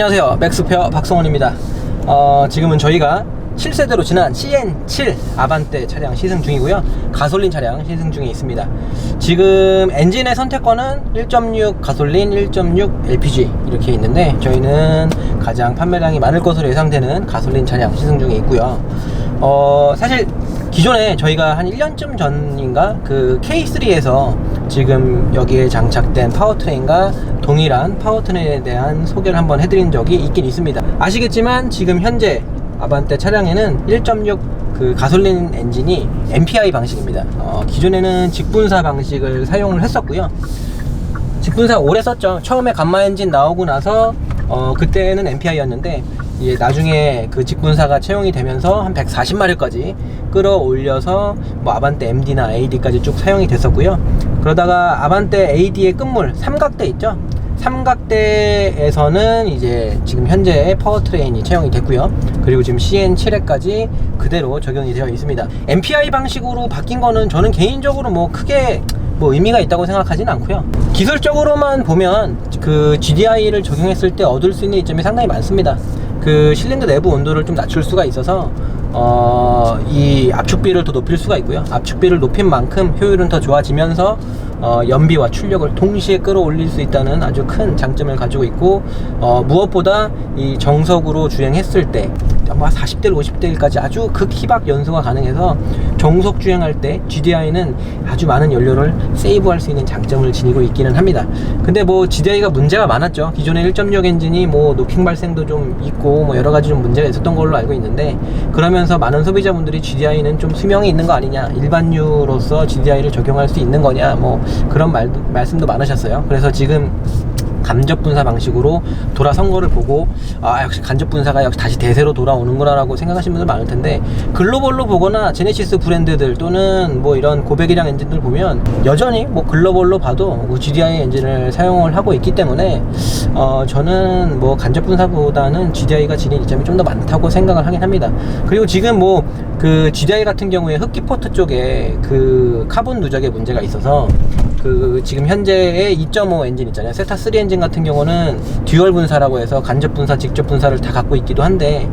안녕하세요, 맥스페어 박성원입니다. 지금은 저희가 7세대로 지난 CN7 아반떼 차량 시승 중이고요, 가솔린 차량 시승 중에 있습니다. 지금 엔진의 선택권은 1.6 가솔린, 1.6 LPG 이렇게 있는데, 저희는 가장 판매량이 많을 것으로 예상되는 가솔린 차량 시승 중에 있고요. 사실 기존에 저희가 한 1년쯤 전인가 그 K3에서 지금 여기에 장착된 파워트레인과 동일한 파워트레인에 대한 소개를 한번 해드린 적이 있긴 있습니다. 아시겠지만 지금 현재 아반떼 차량에는 1.6 그 가솔린 엔진이 MPI 방식입니다. 기존에는 직분사 방식을 사용을 했었고요. 직분사 오래 썼죠. 처음에 감마 엔진 나오고 나서 그때는 MPI였는데, 이제 나중에 그 직분사가 채용이 되면서 한 140마력까지 끌어올려서 뭐 아반떼 MD나 AD까지 쭉 사용이 됐었고요. 그러다가 아반떼 AD의 끝물 삼각대 있죠. 삼각대에서는 이제 지금 현재 파워트레인이 채용이 됐고요. 그리고 지금 CN7에까지 그대로 적용이 되어 있습니다. MPI 방식으로 바뀐 거는 저는 개인적으로 뭐 크게 뭐 의미가 있다고 생각하지는 않고요. 기술적으로만 보면 그 GDI를 적용했을 때 얻을 수 있는 이점이 상당히 많습니다. 그 실린더 내부 온도를 좀 낮출 수가 있어서 이 압축비를 더 높일 수가 있고요. 압축비를 높인 만큼 효율은 더 좋아지면서 연비와 출력을 동시에 끌어올릴 수 있다는 아주 큰 장점을 가지고 있고, 무엇보다 이 정석으로 주행했을 때 아마 40대 50대까지 아주 극히박 연소가 가능해서 정속 주행할 때 GDI는 아주 많은 연료를 세이브할 수 있는 장점을 지니고 있기는 합니다. 근데 뭐 GDI가 문제가 많았죠. 기존의 1.6 엔진이 뭐 노킹 발생도 좀 있고 뭐 여러가지 좀 문제가 있었던 걸로 알고 있는데, 그러면서 많은 소비자분들이 GDI는 좀 수명이 있는 거 아니냐, 일반유로서 GDI를 적용할 수 있는 거냐, 뭐 그런 말씀도 많으셨어요. 그래서 지금 간접분사 방식으로 돌아선 거를 보고 역시 간접분사가 역시 다시 대세로 돌아오는구나 라고 생각하시는 분들 많을 텐데, 글로벌로 보거나 제네시스 브랜드들 또는 뭐 이런 고배기량 엔진들 보면 여전히 뭐 글로벌로 봐도 뭐 GDI 엔진을 사용을 하고 있기 때문에 저는 뭐 간접분사보다는 GDI가 지닌 이점이 좀 더 많다고 생각을 하긴 합니다. 그리고 지금 뭐 그 GDI 같은 경우에 흡기 포트 쪽에 그 카본 누적에 문제가 있어서 그 지금 현재의 2.5 엔진 있잖아요. 세타3 엔진 같은 경우는 듀얼 분사라고 해서 간접 분사, 직접 분사를 다 갖고 있기도 한데,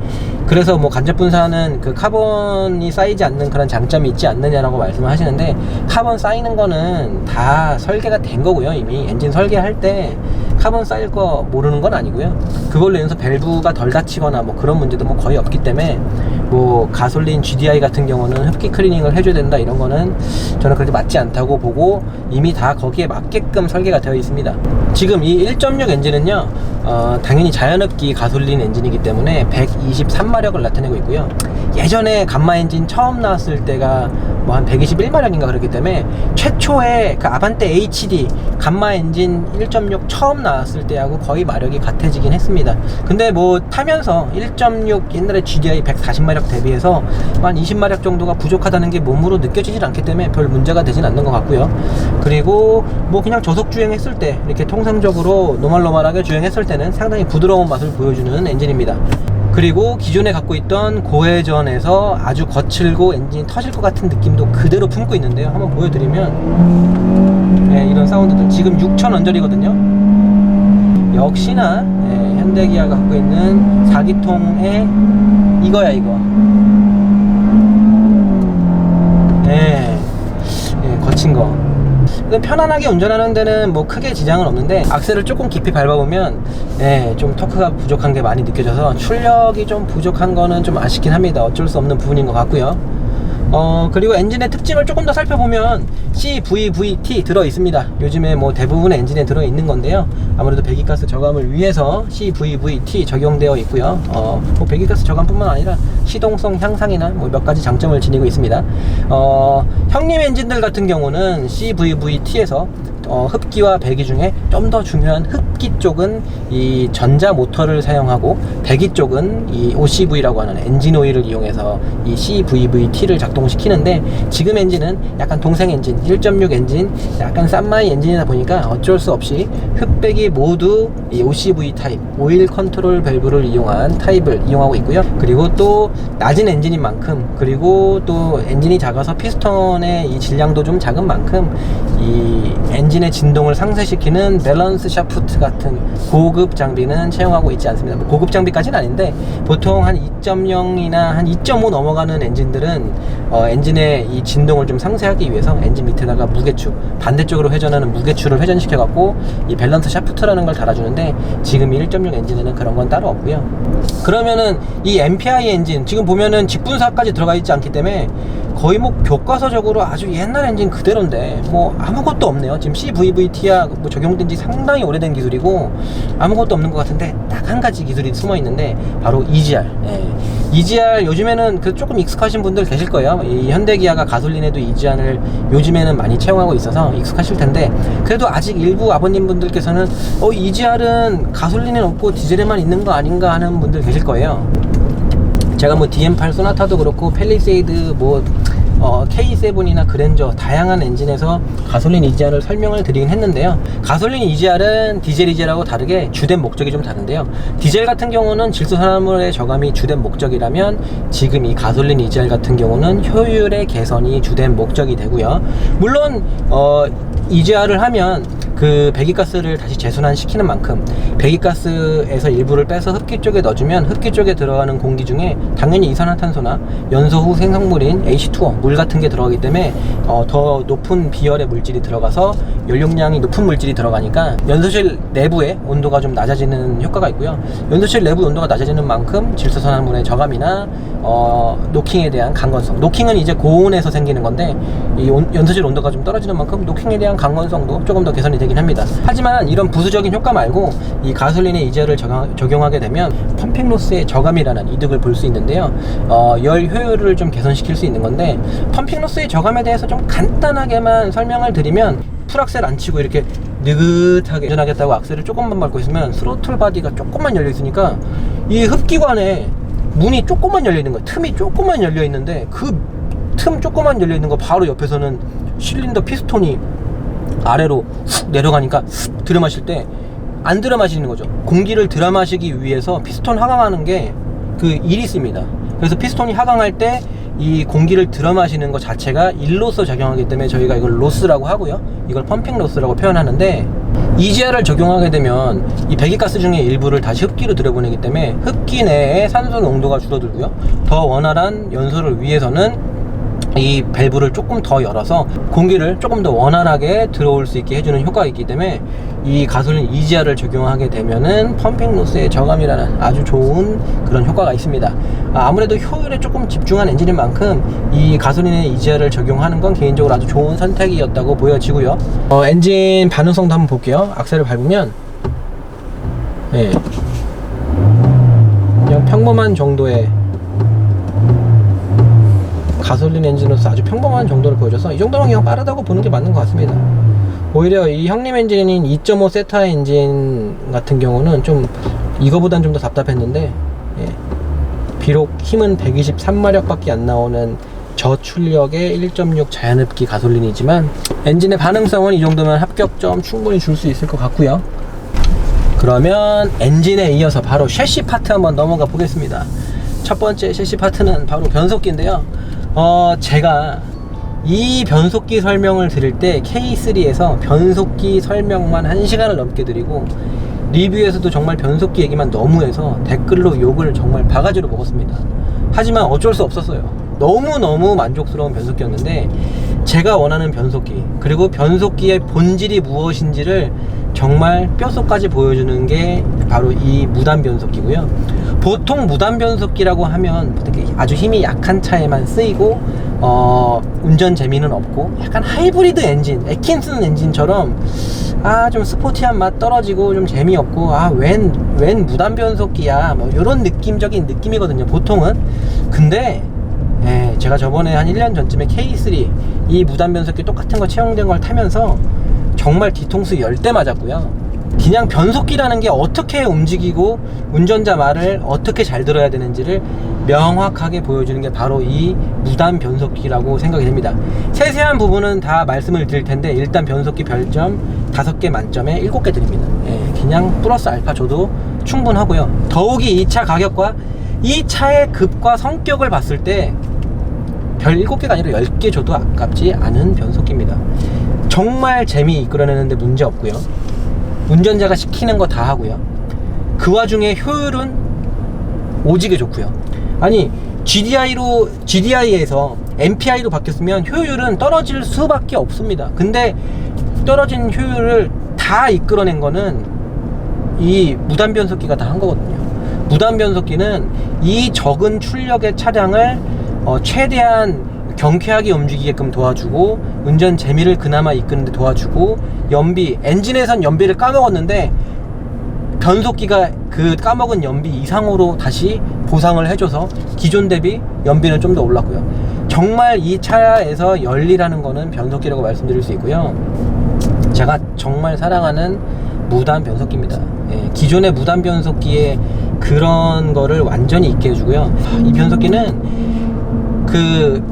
그래서 뭐 간접 분사는 그 카본이 쌓이지 않는 그런 장점이 있지 않느냐라고 말씀을 하시는데, 카본 쌓이는 거는 다 설계가 된 거고요. 이미 엔진 설계할 때 카본 쌓일 거 모르는 건 아니고요. 그걸로 인해서 밸브가 덜 닫히거나 뭐 그런 문제도 뭐 거의 없기 때문에, 뭐 가솔린 GDI 같은 경우는 흡기 클리닝을 해줘야 된다 이런 거는 저는 그렇게 맞지 않다고 보고, 이미 다 거기에 맞게끔 설계가 되어 있습니다. 지금 이 1.6 엔진은요, 당연히 자연흡기 가솔린 엔진이기 때문에 123마력을 나타내고 있고요. 예전에 감마 엔진 처음 나왔을 때가 뭐 한 121마력인가 그렇기 때문에, 최초의 그 아반떼 HD 감마 엔진 1.6 처음 나왔을 때하고 거의 마력이 같아지긴 했습니다. 근데 뭐 타면서 1.6 옛날에 GDI 140마력 대비해서 한 20마력 정도가 부족하다는 게 몸으로 느껴지질 않기 때문에 별 문제가 되진 않는 것 같고요. 그리고 뭐 그냥 저속 주행했을 때, 이렇게 통상적으로 노멀하게 주행했을 때는 상당히 부드러운 맛을 보여주는 엔진입니다. 그리고 기존에 갖고 있던 고회전에서 아주 거칠고 엔진이 터질 것 같은 느낌도 그대로 품고 있는데요. 한번 보여드리면, 이런 사운드들 지금 6천 원절이거든요. 역시나 현대기아가 갖고 있는 4기통의 이거야 이거. 거친 거. 편안하게 운전하는 데는 뭐 크게 지장은 없는데, 악셀을 조금 깊이 밟아보면 좀 터크가 부족한 게 많이 느껴져서 출력이 좀 부족한 거는 좀 아쉽긴 합니다. 어쩔 수 없는 부분인 것 같고요. 그리고 엔진의 특징을 조금 더 살펴보면 CVVT 들어 있습니다. 요즘에 뭐 대부분의 엔진에 들어 있는 건데요. 아무래도 배기가스 저감을 위해서 CVVT 적용되어 있고요. 뭐 배기가스 저감뿐만 아니라 시동성 향상이나 뭐 몇 가지 장점을 지니고 있습니다. 형님 엔진들 같은 경우는 CVVT에서 흡기와 배기 중에 좀 더 중요한 흡기 쪽은 이 전자 모터를 사용하고, 배기 쪽은 이 OCV라고 하는 엔진 오일을 이용해서 이 CVVT를 작동시키는데, 지금 엔진은 약간 동생 엔진, 1.6 엔진, 약간 싼마이 엔진이다 보니까 어쩔 수 없이 흡배기 모두 이 OCV 타입, 오일 컨트롤 밸브를 이용한 타입을 이용하고 있고요. 그리고 또 낮은 엔진인 만큼, 그리고 또 엔진이 작아서 피스톤의 이 질량도 좀 작은 만큼 이 엔진의 진동을 상쇄시키는 밸런스 샤프트 같은 고급 장비는 채용하고 있지 않습니다. 뭐 고급 장비까지는 아닌데 보통 한 2.0이나 한 2.5 넘어가는 엔진들은 엔진의 이 진동을 좀 상쇄하기 위해서 엔진 밑에다가 무게추, 반대쪽으로 회전하는 무게추를 회전시켜 갖고 이 밸런스 샤프트라는 걸 달아주는데, 지금 이 1.6 엔진에는 그런 건 따로 없고요. 그러면은 이 MPI 엔진 지금 보면은 직분사까지 들어가 있지 않기 때문에 거의 뭐 교과서적으로 아주 옛날 엔진 그대로인데 뭐 아무것도 없네요. 지금 CVVT야 뭐 적용된 지 상당히 오래된 기술이고 아무것도 없는 것 같은데, 딱 한 가지 기술이 숨어 있는데 바로 EGR. EGR 요즘에는 그 조금 익숙하신 분들 계실 거예요. 이 현대기아가 가솔린에도 EGR을 요즘에는 많이 채용하고 있어서 익숙하실 텐데, 그래도 아직 일부 아버님 분들께서는 EGR은 가솔린에 없고 디젤에만 있는 거 아닌가 하는 분들 계실 거예요. 제가 뭐 DM8 소나타도 그렇고 팰리세이드 뭐 K7이나 그랜저 다양한 엔진에서 가솔린 EGR을 설명을 드리긴 했는데요. 가솔린 EGR은 디젤 EGR하고 다르게 주된 목적이 좀 다른데요. 디젤 같은 경우는 질소산화물의 저감이 주된 목적이라면, 지금 이 가솔린 EGR 같은 경우는 효율의 개선이 주된 목적이 되고요. 물론 EGR을 하면 그 배기가스를 다시 재순환시키는 만큼 배기가스에서 일부를 빼서 흡기 쪽에 넣어주면 흡기 쪽에 들어가는 공기 중에 당연히 이산화탄소나 연소 후 생성물인 H2O, 물 같은 게 들어가기 때문에 더 높은 비열의 물질이 들어가서 연료량이 높은 물질이 들어가니까 연소실 내부의 온도가 좀 낮아지는 효과가 있고요. 연소실 내부 온도가 낮아지는 만큼 질소산화물의 저감이나 노킹에 대한 강건성, 노킹은 이제 고온에서 생기는 건데 이 연소실 온도가 좀 떨어지는 만큼 노킹에 대한 강건성도 조금 더 개선이 되긴 합니다. 하지만 이런 부수적인 효과 말고 이 가솔린의 EGR을 적용하게 되면 펌핑 로스의 저감이라는 이득을 볼 수 있는데요. 열 효율을 좀 개선시킬 수 있는 건데, 펌핑 로스의 저감에 대해서 좀 간단하게만 설명을 드리면, 풀악셀 안 치고 이렇게 느긋하게 운전하겠다고 악셀을 조금만 밟고 있으면 스로틀 바디가 조금만 열려 있으니까 이 흡기관에 문이 조금만 열려 있는 거예요. 틈이 조금만 열려 있는데 그 틈 조금만 열려 있는 거 바로 옆에서는 실린더 피스톤이 아래로 훅 내려가니까 훅 들여마실 때 안 들여마시는 거죠. 공기를 들여마시기 위해서 피스톤 하강하는 게 그 일이 있습니다. 그래서 피스톤이 하강할 때 이 공기를 들여마시는 것 자체가 일로서 작용하기 때문에 저희가 이걸 로스라고 하고요, 이걸 펌핑 로스라고 표현하는데, EGR을 적용하게 되면 이 배기가스 중에 일부를 다시 흡기로 들여보내기 때문에 흡기 내에 산소 농도가 줄어들고요, 더 원활한 연소를 위해서는 이 밸브를 조금 더 열어서 공기를 조금 더 원활하게 들어올 수 있게 해주는 효과가 있기 때문에 이 가솔린 EGR을 적용하게 되면은 펌핑 로스의 저감이라는 아주 좋은 그런 효과가 있습니다. 아무래도 효율에 조금 집중한 엔진인 만큼 이 가솔린의 EGR을 적용하는 건 개인적으로 아주 좋은 선택이었다고 보여지고요. 엔진 반응성도 한번 볼게요. 악셀을 밟으면 그냥 평범한 정도의 가솔린 엔진으로서 아주 평범한 정도를 보여줘서 이 정도면 그냥 빠르다고 보는 게 맞는 것 같습니다. 오히려 이 형님 엔진인 2.5 세타 엔진 같은 경우는 좀 이거보단 좀 더 답답했는데, 비록 힘은 123마력 밖에 안 나오는 저출력의 1.6 자연흡기 가솔린이지만 엔진의 반응성은 이 정도면 합격점 충분히 줄 수 있을 것 같고요. 그러면 엔진에 이어서 바로 셰시 파트 한번 넘어가 보겠습니다. 첫 번째 셰시 파트는 바로 변속기인데요. 제가 이 변속기 설명을 드릴 때 K3에서 변속기 설명만 1시간을 넘게 드리고 리뷰에서도 정말 변속기 얘기만 너무해서 댓글로 욕을 정말 바가지로 먹었습니다. 하지만 어쩔 수 없었어요. 너무너무 만족스러운 변속기였는데, 제가 원하는 변속기, 그리고 변속기의 본질이 무엇인지를 정말 뼛속까지 보여주는 게 바로 이 무단 변속기고요. 보통 무단 변속기라고 하면 아주 힘이 약한 차에만 쓰이고 운전 재미는 없고 약간 하이브리드 엔진, 애킨슨 엔진처럼 좀 스포티한 맛 떨어지고 좀 재미없고 웬 무단 변속기야 뭐 이런 느낌적인 느낌이거든요, 보통은. 근데 제가 저번에 한 1년 전쯤에 K3 이 무단 변속기 똑같은 거 채용된 걸 타면서 정말 뒤통수 10대 맞았고요. 그냥 변속기라는 게 어떻게 움직이고 운전자 말을 어떻게 잘 들어야 되는지를 명확하게 보여주는 게 바로 이 무단 변속기라고 생각이 됩니다. 세세한 부분은 다 말씀을 드릴 텐데, 일단 변속기 별점 5개 만점에 7개 드립니다. 그냥 플러스 알파 줘도 충분하고요. 더욱이 이 차 가격과 이 차의 급과 성격을 봤을 때 별 7개가 아니라 10개 줘도 아깝지 않은 변속기입니다. 정말 재미 이끌어내는데 문제 없고요. 운전자가 시키는 거 다 하고요. 그 와중에 효율은 오지게 좋고요. 아니 GDI에서 MPI로 바뀌었으면 효율은 떨어질 수밖에 없습니다. 근데 떨어진 효율을 다 이끌어낸 거는 이 무단 변속기가 다 한 거거든요. 무단 변속기는 이 적은 출력의 차량을 최대한 경쾌하게 움직이게끔 도와주고 운전 재미를 그나마 이끄는데 도와주고 엔진에선 연비를 까먹었는데 변속기가 그 까먹은 연비 이상으로 다시 보상을 해줘서 기존 대비 연비는 좀 더 올랐고요. 정말 이 차에서 열일하는 거는 변속기라고 말씀드릴 수 있고요. 제가 정말 사랑하는 무단 변속기입니다. 예, 기존의 무단 변속기의 그런 거를 완전히 잊게 해주고요. 이 변속기는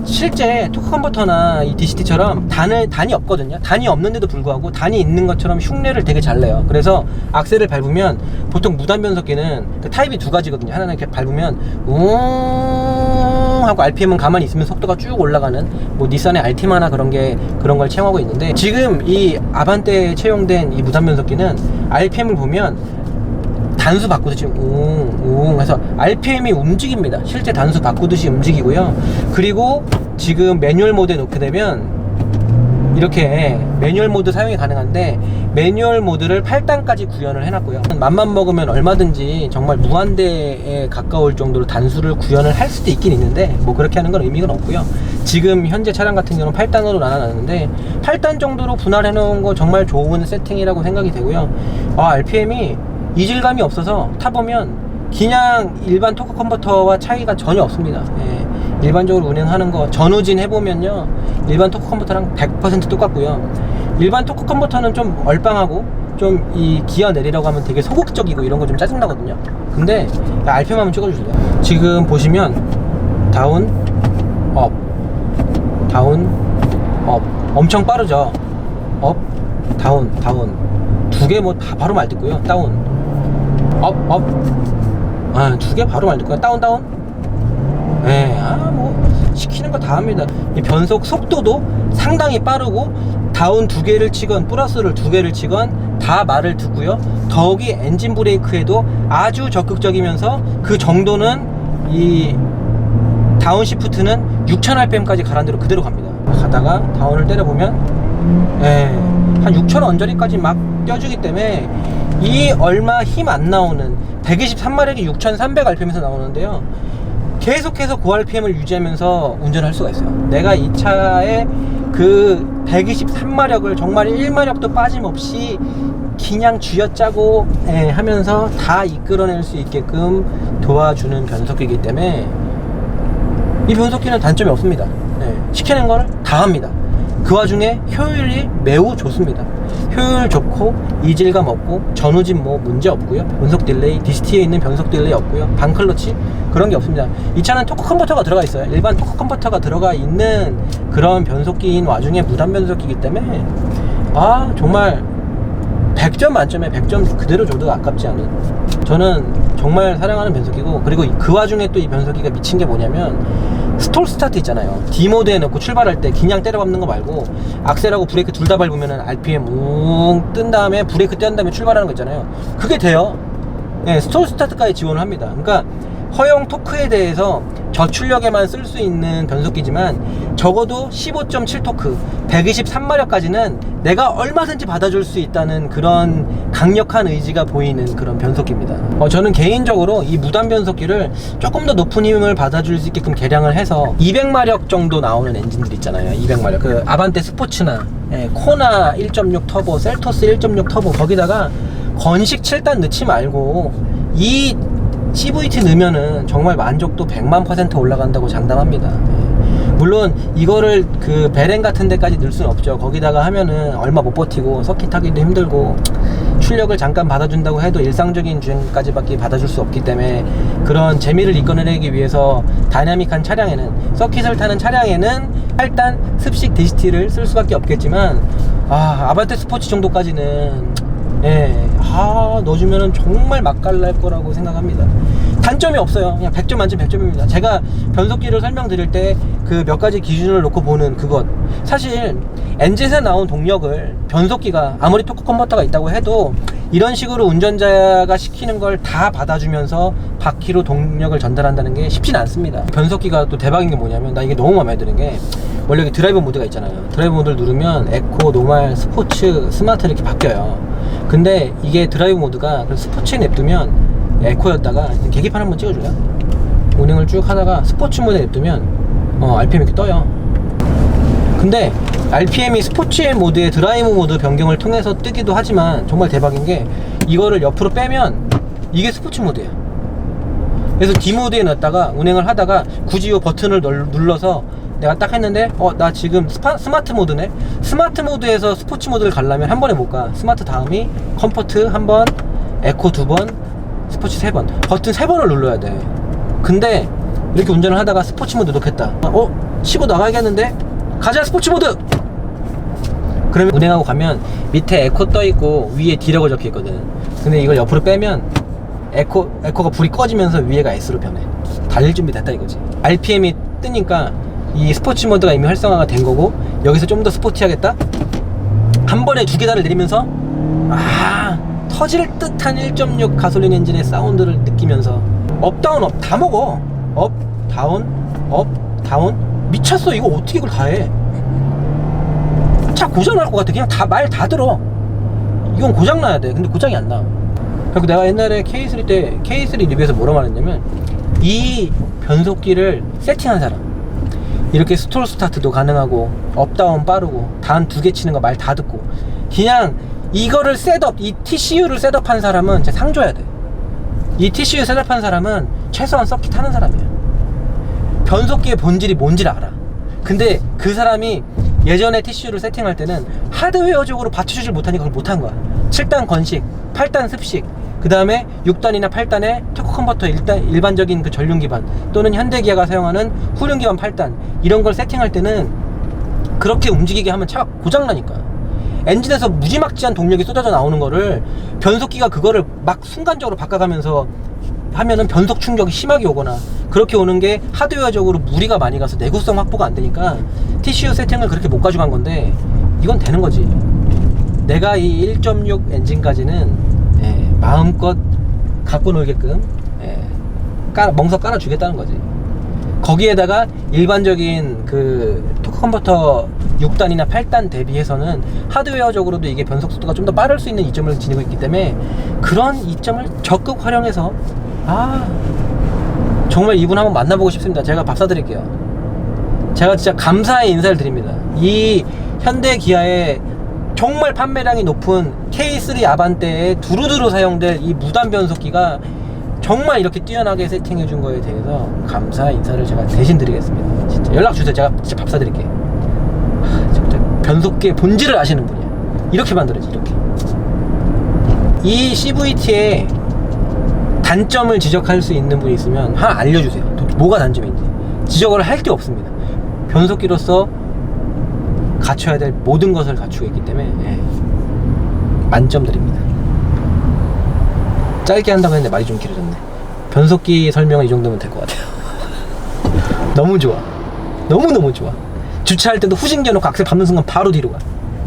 실제 토크 컨버터나 이 DCT처럼 단이 없거든요. 단이 없는데도 불구하고 단이 있는 것처럼 흉내를 되게 잘 내요. 그래서 악셀을 밟으면 보통 무단 변속기는 그 타입이 두 가지거든요. 하나는 이렇게 밟으면 하고 RPM은 가만히 있으면 속도가 쭉 올라가는 뭐 닛산의 알티마나 그런 걸 채용하고 있는데, 지금 이 아반떼에 채용된 이 무단 변속기는 RPM을 보면 단수 바꾸듯이 웅웅 해서 RPM이 움직입니다. 실제 단수 바꾸듯이 움직이고요. 그리고 지금 매뉴얼 모드에 놓게 되면 이렇게 매뉴얼 모드 사용이 가능한데, 매뉴얼 모드를 8단까지 구현을 해놨고요. 맘만 먹으면 얼마든지 정말 무한대에 가까울 정도로 단수를 구현을 할 수도 있긴 있는데, 뭐 그렇게 하는 건 의미가 없고요. 지금 현재 차량 같은 경우는 8단으로 나눠놨는데 8단 정도로 분할해 놓은 거 정말 좋은 세팅이라고 생각이 되고요. RPM이 이질감이 없어서 타보면 그냥 일반 토크 컨버터와 차이가 전혀 없습니다. 예, 일반적으로 운행하는 거 전후진 해보면요, 일반 토크 컨버터랑 100% 똑같고요. 일반 토크 컨버터는 좀 얼빵하고 좀 이 기어 내리라고 하면 되게 소극적이고 이런 거 좀 짜증나거든요. 근데 RPM 한번 찍어주세요. 지금 보시면 다운, 업, 다운, 업 엄청 빠르죠. 업, 다운, 다운 두 개 뭐 다 바로 말 듣고요. 다운, 업, 두 개 바로 말 듣고요. 다운, 다운. 뭐 시키는 거 다 합니다. 이 변속 속도도 상당히 빠르고, 다운 두 개를 치건 플러스를 두 개를 치건 다 말을 듣고요. 더욱이 엔진 브레이크에도 아주 적극적이면서 그 정도는 이 다운 시프트는 6000rpm까지 가란 대로 그대로 갑니다. 가다가 다운을 때려보면 한 6000 언저리까지 막 떼어주기 때문에 이 얼마 힘 안 나오는 123마력이 6300rpm에서 나오는데요, 계속해서 고RPM을 유지하면서 운전할 수가 있어요. 내가 이 차의 그 123마력을 정말 1마력도 빠짐없이 그냥 쥐어짜고 하면서 다 이끌어낼 수 있게끔 도와주는 변속기이기 때문에 이 변속기는 단점이 없습니다. 시키는 걸 다 합니다. 그 와중에 효율이 매우 좋습니다. 효율 좋고 이질감 없고 전후진 뭐 문제 없고요. 변속 딜레이, DCT에 있는 변속 딜레이 없고요. 반클러치 그런 게 없습니다. 이 차는 토크 컨버터가 들어가 있어요. 일반 토크 컨버터가 들어가 있는 그런 변속기인 와중에 무단 변속기이기 때문에 정말 100점 만점에 100점 그대로 줘도 아깝지 않은, 저는 정말 사랑하는 변속기고, 그리고 그 와중에 또 이 변속기가 미친 게 뭐냐면 스톨 스타트 있잖아요. D모드에 넣고 출발할 때 그냥 때려 밟는 거 말고 악셀하고 브레이크 둘 다 밟으면 RPM 뜬 다음에 브레이크 뗀 다음에 출발하는 거 있잖아요. 그게 돼요. 스톨 스타트까지 지원을 합니다. 그러니까 허용 토크에 대해서 저출력에만 쓸 수 있는 변속기지만 적어도 15.7 토크 123마력까지는 내가 얼마든지 받아줄 수 있다는 그런 강력한 의지가 보이는 그런 변속기입니다. 저는 개인적으로 이 무단 변속기를 조금 더 높은 힘을 받아줄 수 있게끔 개량을 해서 200마력 정도 나오는 엔진들 있잖아요. 200마력 그 아반떼 스포츠나 코나 1.6 터보, 셀토스 1.6 터보, 거기다가 건식 7단 넣지 말고 이 CVT 넣으면은 정말 만족도 100만% 올라간다고 장담합니다. 물론 이거를 그 베렌 같은 데까지 넣을 수는 없죠. 거기다가 하면은 얼마 못 버티고 서킷 타기도 힘들고 출력을 잠깐 받아준다고 해도 일상적인 주행까지밖에 받아줄 수 없기 때문에, 그런 재미를 이끌어내기 위해서 다이나믹한 차량에는, 서킷을 타는 차량에는 8단 습식 DCT를 쓸 수밖에 없겠지만 아반떼 스포츠 정도까지는 넣어주면은 정말 맛깔날 거라고 생각합니다. 단점이 없어요. 그냥 100점 만점 100점입니다. 제가 변속기를 설명드릴 때 그 몇 가지 기준을 놓고 보는 그것, 사실 엔진에 나온 동력을 변속기가 아무리 토크 컨버터가 있다고 해도 이런 식으로 운전자가 시키는 걸 다 받아주면서 바퀴로 동력을 전달한다는 게 쉽진 않습니다. 변속기가 또 대박인 게 뭐냐면, 나 이게 너무 마음에 드는 게, 원래 여기 드라이브 모드가 있잖아요. 드라이브 모드를 누르면 에코, 노멀, 스포츠, 스마트 이렇게 바뀌어요. 근데 이게 드라이브 모드가 스포츠에 냅두면 에코였다가, 계기판 한번 찍어줄래요? 운행을 쭉 하다가 스포츠 모드에 냅두면 RPM 이렇게 떠요. 근데 RPM이 스포츠 모드의 드라이브 모드 변경을 통해서 뜨기도 하지만, 정말 대박인 게 이거를 옆으로 빼면 이게 스포츠 모드예요. 그래서 D 모드에 넣었다가 운행을 하다가 굳이 이 버튼을 눌러서 내가 딱 했는데 나 지금 스마트 모드네. 스마트 모드에서 스포츠 모드를 가려면 한 번에 못 가. 스마트 다음이 컴포트 한 번, 에코 두 번, 스포츠 세 번, 버튼 세 번을 눌러야 돼. 근데 이렇게 운전을 하다가 스포츠 모드 넣겠다. 치고 나가야겠는데? 가자, 스포츠 모드! 그러면 운행하고 가면 밑에 에코 떠있고 위에 D라고 적혀있거든. 근데 이걸 옆으로 빼면 에코가 불이 꺼지면서 위에가 S로 변해. 달릴 준비 됐다 이거지. RPM이 뜨니까 이 스포츠 모드가 이미 활성화가 된 거고, 여기서 좀 더 스포티하겠다? 한 번에 두 계단을 내리면서 터질 듯한 1.6 가솔린 엔진의 사운드를 느끼면서 업 다운 업 다 먹어. 업 다운 미쳤어. 이거 어떻게 이걸 다 해? 차 고장날 것 같아. 그냥 말 다 들어. 이건 고장나야 돼. 근데 고장이 안 나. 그리고 내가 옛날에 K3 때 K3 리뷰에서 뭐라 말했냐면, 이 변속기를 세팅한 사람, 이렇게 스톨 스타트도 가능하고 업다운 빠르고 다운 2개 치는 거 말 다 듣고, 그냥 이거를 이 TCU를 셋업한 사람은 진짜 상 줘야 돼. 이 TCU 셋업한 사람은 최소한 서킷 하는 사람이야. 변속기의 본질이 뭔지를 알아. 근데 그 사람이 예전에 TCU를 세팅할 때는 하드웨어적으로 받쳐주질 못하니까 그걸 못한 거야. 7단 건식, 8단 습식, 그 다음에 6단이나 8단의 토크 컨버터, 일반적인 그 전륜 기반, 또는 현대기아가 사용하는 후륜 기반 8단, 이런 걸 세팅할 때는 그렇게 움직이게 하면 차가 고장나니까. 엔진에서 무지막지한 동력이 쏟아져 나오는 거를 변속기가 그거를 막 순간적으로 바꿔가면서 하면은 변속 충격이 심하게 오거나, 그렇게 오는 게 하드웨어적으로 무리가 많이 가서 내구성 확보가 안 되니까 TCU 세팅을 그렇게 못 가져간 건데, 이건 되는 거지. 내가 이 1.6 엔진까지는 마음껏 갖고 놀게끔 멍석 깔아주겠다는 거지. 거기에다가 일반적인 그 토크 컨버터 6단이나 8단 대비해서는 하드웨어적으로도 이게 변속 속도가 좀 더 빠를 수 있는 이점을 지니고 있기 때문에, 그런 이점을 적극 활용해서 정말 이분 한번 만나보고 싶습니다. 제가 밥 사드릴게요. 제가 진짜 감사의 인사를 드립니다. 이 현대 기아의 정말 판매량이 높은 K3 아반떼에 두루두루 사용될 이 무단 변속기가 정말 이렇게 뛰어나게 세팅해 준 거에 대해서 감사 인사를 제가 대신 드리겠습니다. 진짜 연락 주세요. 제가 진짜 밥 사드릴게요. 진짜 변속기의 본질을 아시는 분이야. 이렇게 만들어지, 이렇게. 이 CVT의 단점을 지적할 수 있는 분이 있으면 하나 알려주세요. 뭐가 단점인지. 지적을 할 게 없습니다. 변속기로서 갖춰야 될 모든 것을 갖추고 있기 때문에 만점 드립니다. 짧게 한다고 했는데 말이 좀 길어졌네. 변속기 설명은 이 정도면 될 것 같아요. 너무 좋아. 너무너무 좋아. 주차할 때도 후진기 놓고 악셀 밟는 순간 바로 뒤로 가.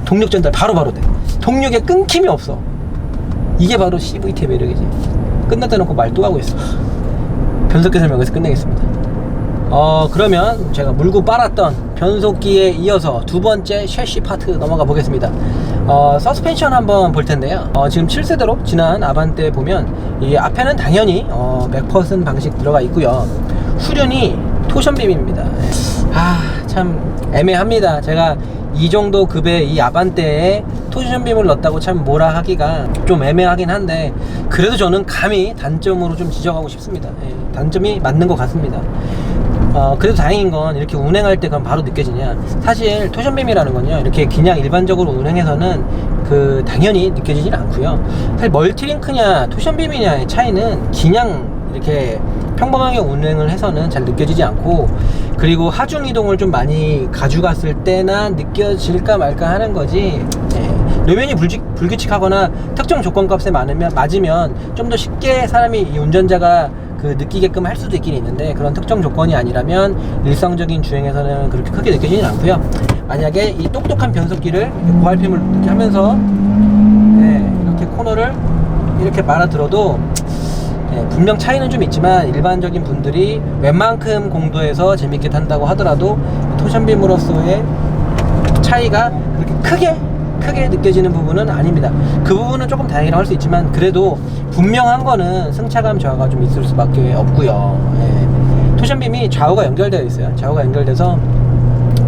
동력 전달 바로 돼. 동력에 끊김이 없어. 이게 바로 CVT의 매력이지. 끝났다 놓고 말 또 하고 있어. 변속기 설명에서 끝내겠습니다. 그러면 제가 물고 빨았던 변속기에 이어서 두 번째 셰시 파트 넘어가 보겠습니다. 서스펜션 한번 볼 텐데요. 지금 7세대로 지난 아반떼 보면 이 앞에는 당연히 맥퍼슨 방식 들어가 있고요. 후륜이 토션빔입니다. 참 애매합니다. 제가 이 정도 급의 이 아반떼에 토션빔을 넣었다고 참 뭐라 하기가 좀 애매하긴 한데, 그래도 저는 감히 단점으로 좀 지적하고 싶습니다. 단점이 맞는 것 같습니다. 그래도 다행인 건 이렇게 운행할 때 그럼 바로 느껴지냐, 사실 토션빔이라는 건요, 이렇게 그냥 일반적으로 운행해서는 당연히 느껴지진 않고요. 사실 멀티링크냐 토션빔이냐의 차이는 그냥 이렇게 평범하게 운행을 해서는 잘 느껴지지 않고, 그리고 하중 이동을 좀 많이 가져갔을 때나 느껴질까 말까 하는 거지. 료면이 불규칙하거나 특정 조건값에 맞으면 좀 더 쉽게 사람이, 이 운전자가 느끼게끔 할 수도 있긴 있는데, 그런 특정 조건이 아니라면 일상적인 주행에서는 그렇게 크게 느껴지진 않고요. 만약에 이 똑똑한 변속기를 고RPM을 이렇게 하면서 이렇게 코너를 이렇게 말아들어도 분명 차이는 좀 있지만 일반적인 분들이 웬만큼 공도에서 재밌게 탄다고 하더라도 토션빔으로서의 차이가 그렇게 크게 느껴지는 부분은 아닙니다. 그 부분은 조금 다행이라고 할 수 있지만 그래도 분명한 거는 승차감 저하가 좀 있을 수밖에 없고요. 토션빔이 좌우가 연결되어 있어요. 좌우가 연결돼서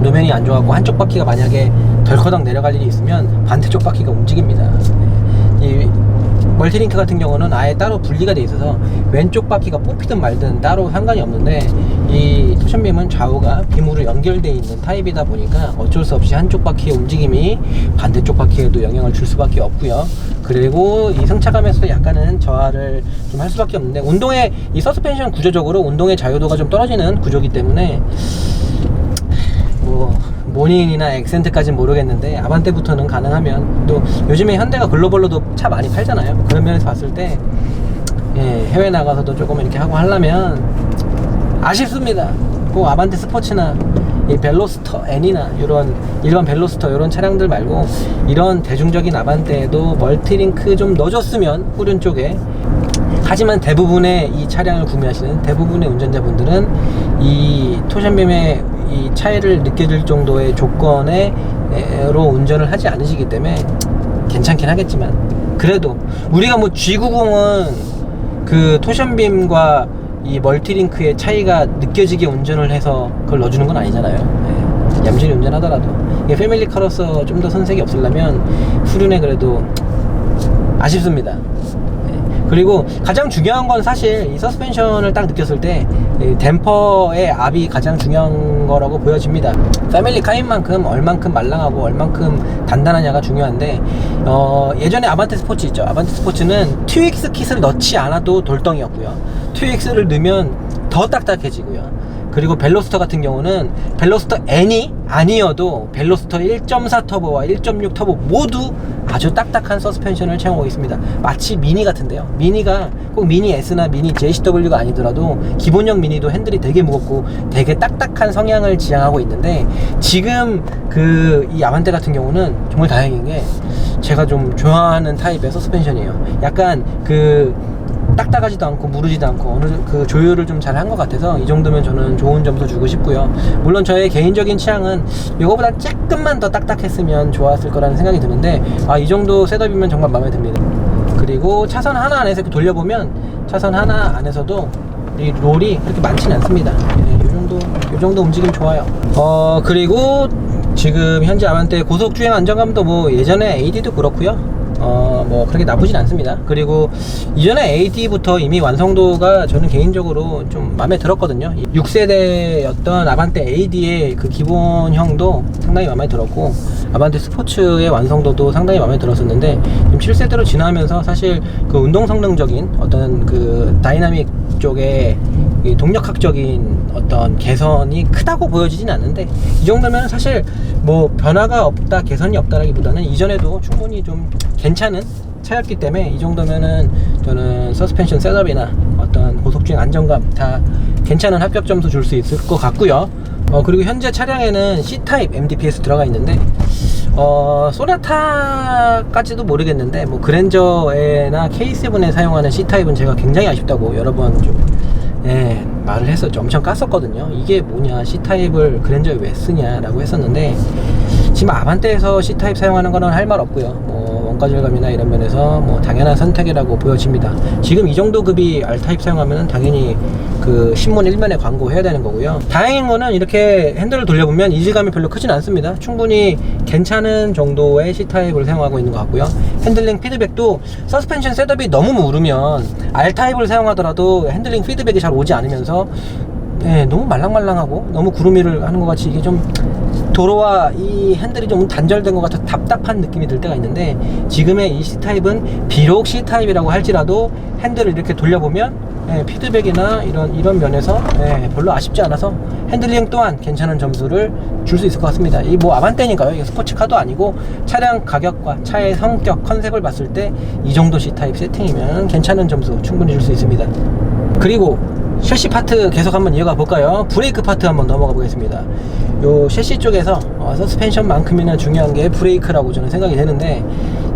노면이 안 좋아하고 한쪽 바퀴가 만약에 덜커덕 내려갈 일이 있으면 반대쪽 바퀴가 움직입니다. 이 멀티링크 같은 경우는 아예 따로 분리가 돼 있어서 왼쪽 바퀴가 뽑히든 말든 따로 상관이 없는데 이 토션빔은 좌우가 빔으로 연결되어 있는 타입이다 보니까 어쩔 수 없이 한쪽 바퀴의 움직임이 반대쪽 바퀴에도 영향을 줄 수밖에 없고요. 그리고 이 승차감에서 약간은 저하를 좀 할 수밖에 없는데 운동의 이 서스펜션 구조적으로 운동의 자유도가 좀 떨어지는 구조이기 때문에 뭐 모닝이나 엑센트까지는 모르겠는데 아반떼부터는 가능하면, 또 요즘에 현대가 글로벌로도 차 많이 팔잖아요. 그런 면에서 봤을 때 해외 나가서도 조금 이렇게 하고 하려면 아쉽습니다. 꼭 아반떼 스포츠나 이 벨로스터 N이나 이런 일반 벨로스터 이런 차량들 말고 이런 대중적인 아반떼에도 멀티링크 좀 넣어줬으면 후륜 쪽에. 하지만 대부분의 이 차량을 구매하시는 대부분의 운전자분들은 이 토션빔의 이 차이를 느껴질 정도의 조건으로 운전을 하지 않으시기 때문에 괜찮긴 하겠지만, 그래도 우리가 뭐 G90은 그 토션빔과 이 멀티링크의 차이가 느껴지게 운전을 해서 그걸 넣어주는 건 아니잖아요. 얌전히 운전하더라도 이게 패밀리카로서 좀 더 선색이 없으려면 후륜에 그래도 아쉽습니다. 그리고 가장 중요한 건 사실 이 서스펜션을 딱 느꼈을 때 댐퍼의 압이 가장 중요한 거라고 보여집니다. 패밀리카인 만큼 얼만큼 말랑하고 얼만큼 단단하냐가 중요한데, 예전에 아반떼 스포츠 있죠. 아반떼 스포츠는 튜익스 킷을 넣지 않아도 돌덩이였고요. 튜익스를 넣으면 더 딱딱해지고요. 그리고 벨로스터 같은 경우는 벨로스터 N이 아니어도 벨로스터 1.4 터보와 1.6 터보 모두 아주 딱딱한 서스펜션을 채용하고 있습니다. 마치 미니 같은데요. 미니가 꼭 미니 S나 미니 JCW가 아니더라도 기본형 미니도 핸들이 되게 무겁고 되게 딱딱한 성향을 지향하고 있는데, 지금 이 아반떼 같은 경우는 정말 다행인 게 제가 좀 좋아하는 타입의 서스펜션이에요. 약간 딱딱하지도 않고 무르지도 않고 어느 조율을 좀 잘 한 것 같아서 이 정도면 저는 좋은 점수 주고 싶고요. 물론 저의 개인적인 취향은 이거보다 조금만 더 딱딱했으면 좋았을 거라는 생각이 드는데, 이 정도 셋업이면 정말 마음에 듭니다. 그리고 차선 하나 안에서 이렇게 돌려보면 차선 하나 안에서도 이 롤이 그렇게 많지는 않습니다. 이 정도 움직임 좋아요. 그리고 지금 현재 아반떼 고속주행 안정감도 뭐 예전에 AD도 그렇고요. 뭐 그렇게 나쁘진 않습니다. 그리고 이전에 AD부터 이미 완성도가 저는 개인적으로 좀 마음에 들었거든요. 6세대였던 아반떼 AD의 그 기본형도 상당히 마음에 들었고, 아반떼 스포츠의 완성도도 상당히 마음에 들었었는데, 지금 7세대로 지나면서 사실 그 운동 성능적인 어떤 그 다이나믹 쪽에 이 동력학적인 어떤 개선이 크다고 보여지진 않는데, 이 정도면 사실 뭐 변화가 없다, 개선이 없다라기보다는 이전에도 충분히 좀 괜찮은 차였기 때문에 이 정도면은 저는 서스펜션 셋업이나 어떤 고속주행 안정감 다 괜찮은 합격 점수 줄 수 있을 것 같고요. 그리고 현재 차량에는 C타입 MDPS 들어가 있는데, 소나타까지도 모르겠는데 뭐 그랜저나 K7에 사용하는 C타입은 제가 굉장히 아쉽다고 여러 번 좀 말을 했었죠. 엄청 깠었거든요. 이게 뭐냐, C타입을 그랜저에 왜 쓰냐라고 했었는데, 지금 아반떼에서 C타입 사용하는 거는 할 말 없고요. 뭐 원가 절감이나 이런 면에서 뭐 당연한 선택이라고 보여집니다. 지금 이 정도 급이 R타입 사용하면 당연히 그 신문 1면에 광고해야 되는 거고요. 다행인 거는 이렇게 핸들을 돌려보면 이질감이 별로 크진 않습니다. 충분히 괜찮은 정도의 C타입을 사용하고 있는 것 같고요. 핸들링 피드백도 서스펜션 셋업이 너무 무르면 R타입을 사용하더라도 핸들링 피드백이 잘 오지 않으면서 너무 말랑말랑하고 너무 구르미를 하는 것 같이 이게 좀 도로와 이 핸들이 좀 단절된 것 같아서 답답한 느낌이 들 때가 있는데, 지금의 이 C타입은 비록 C타입이라고 할지라도 핸들을 이렇게 돌려보면 피드백이나 이런 면에서 별로 아쉽지 않아서 핸들링 또한 괜찮은 점수를 줄 수 있을 것 같습니다. 이 뭐 아반떼니까요. 이게 스포츠카도 아니고 차량 가격과 차의 성격, 컨셉을 봤을 때 이 정도 C타입 세팅이면 괜찮은 점수 충분히 줄 수 있습니다. 그리고 셰시 파트 계속 한번 이어가 볼까요? 브레이크 파트 한번 넘어가 보겠습니다. 요 셰시 쪽에서 서스펜션만큼이나 중요한 게 브레이크라고 저는 생각이 되는데,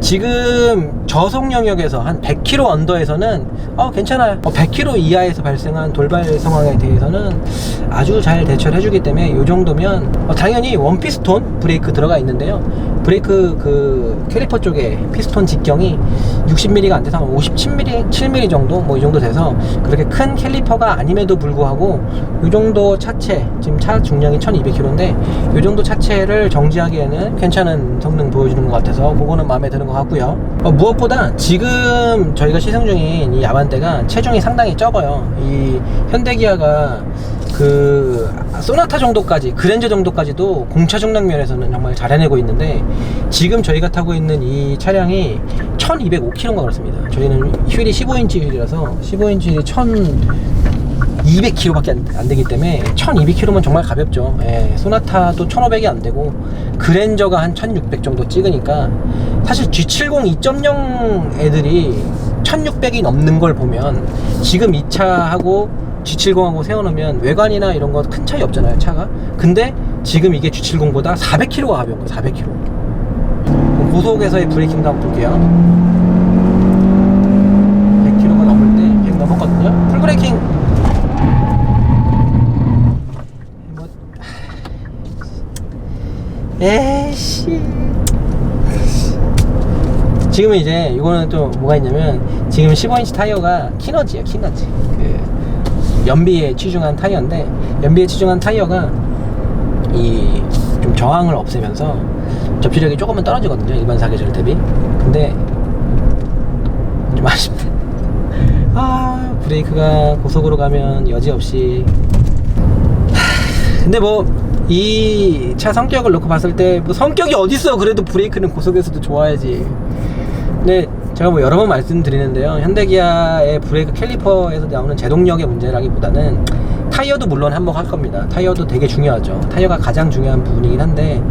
지금 저속 영역에서 한 100km 언더에서는 괜찮아요. 100km 이하에서 발생한 돌발 상황에 대해서는 아주 잘 대처를 해주기 때문에 이 정도면 당연히 원피스톤 브레이크 들어가 있는데요. 브레이크 그 캘리퍼 쪽에 피스톤 직경이 60mm가 안 돼서 57mm, 7mm 정도 이 정도 돼서 그렇게 큰 캘리퍼가 아님에도 불구하고 이 정도 차체, 지금 차 중량이 1200km인데 이 정도 차체를 정지하기에는 괜찮은 성능 보여주는 것 같아서 그거는 마음에 드는 것 같고요. 무엇보다 지금 저희가 시승 중인 이 아반떼가 체중이 상당히 적어요. 이 현대기아가 그 소나타 정도까지, 그랜저 정도까지도 공차 중량 면에서는 정말 잘 해내고 있는데 지금 저희가 타고 있는 이 차량이 1205kg인가 그렇습니다. 저희는 휠이 15인치 휠이라서 15인치 1200kg밖에 안 되기 때문에 1200kg면 정말 가볍죠. 소나타도 1500이 안 되고 그랜저가 한 1600 정도 찍으니까 사실 G70 2.0 애들이 1600이 넘는 걸 보면 지금 이 차하고 G70하고 세워놓으면 외관이나 이런 거 큰 차이 없잖아요, 차가. 근데 지금 이게 G70보다 400kg가 가벼운 거예요, 400kg. 고속에서의 브레이킹도 한번 볼게요. 100kg가 넘을 때 100 넘었거든요. 풀브레이킹 에이씨. 지금은 이제 이거는 또 뭐가 있냐면 지금 15인치 타이어가 키너지예요, 키너지. 연비에 치중한 타이어인데 연비에 치중한 타이어가 이 좀 저항을 없애면서 접지력이 조금은 떨어지거든요, 일반 사계절 대비. 근데 좀 아쉽네. 브레이크가 고속으로 가면 여지없이. 근데 이 차 성격을 놓고 봤을 때 성격이 어딨어. 그래도 브레이크는 고속에서도 좋아야지. 근데 제가 여러 번 말씀드리는데요, 현대기아의 브레이크 캘리퍼에서 나오는 제동력의 문제라기보다는 타이어도 물론 한몫할 겁니다. 타이어도 되게 중요하죠. 타이어가 가장 중요한 부분이긴 한데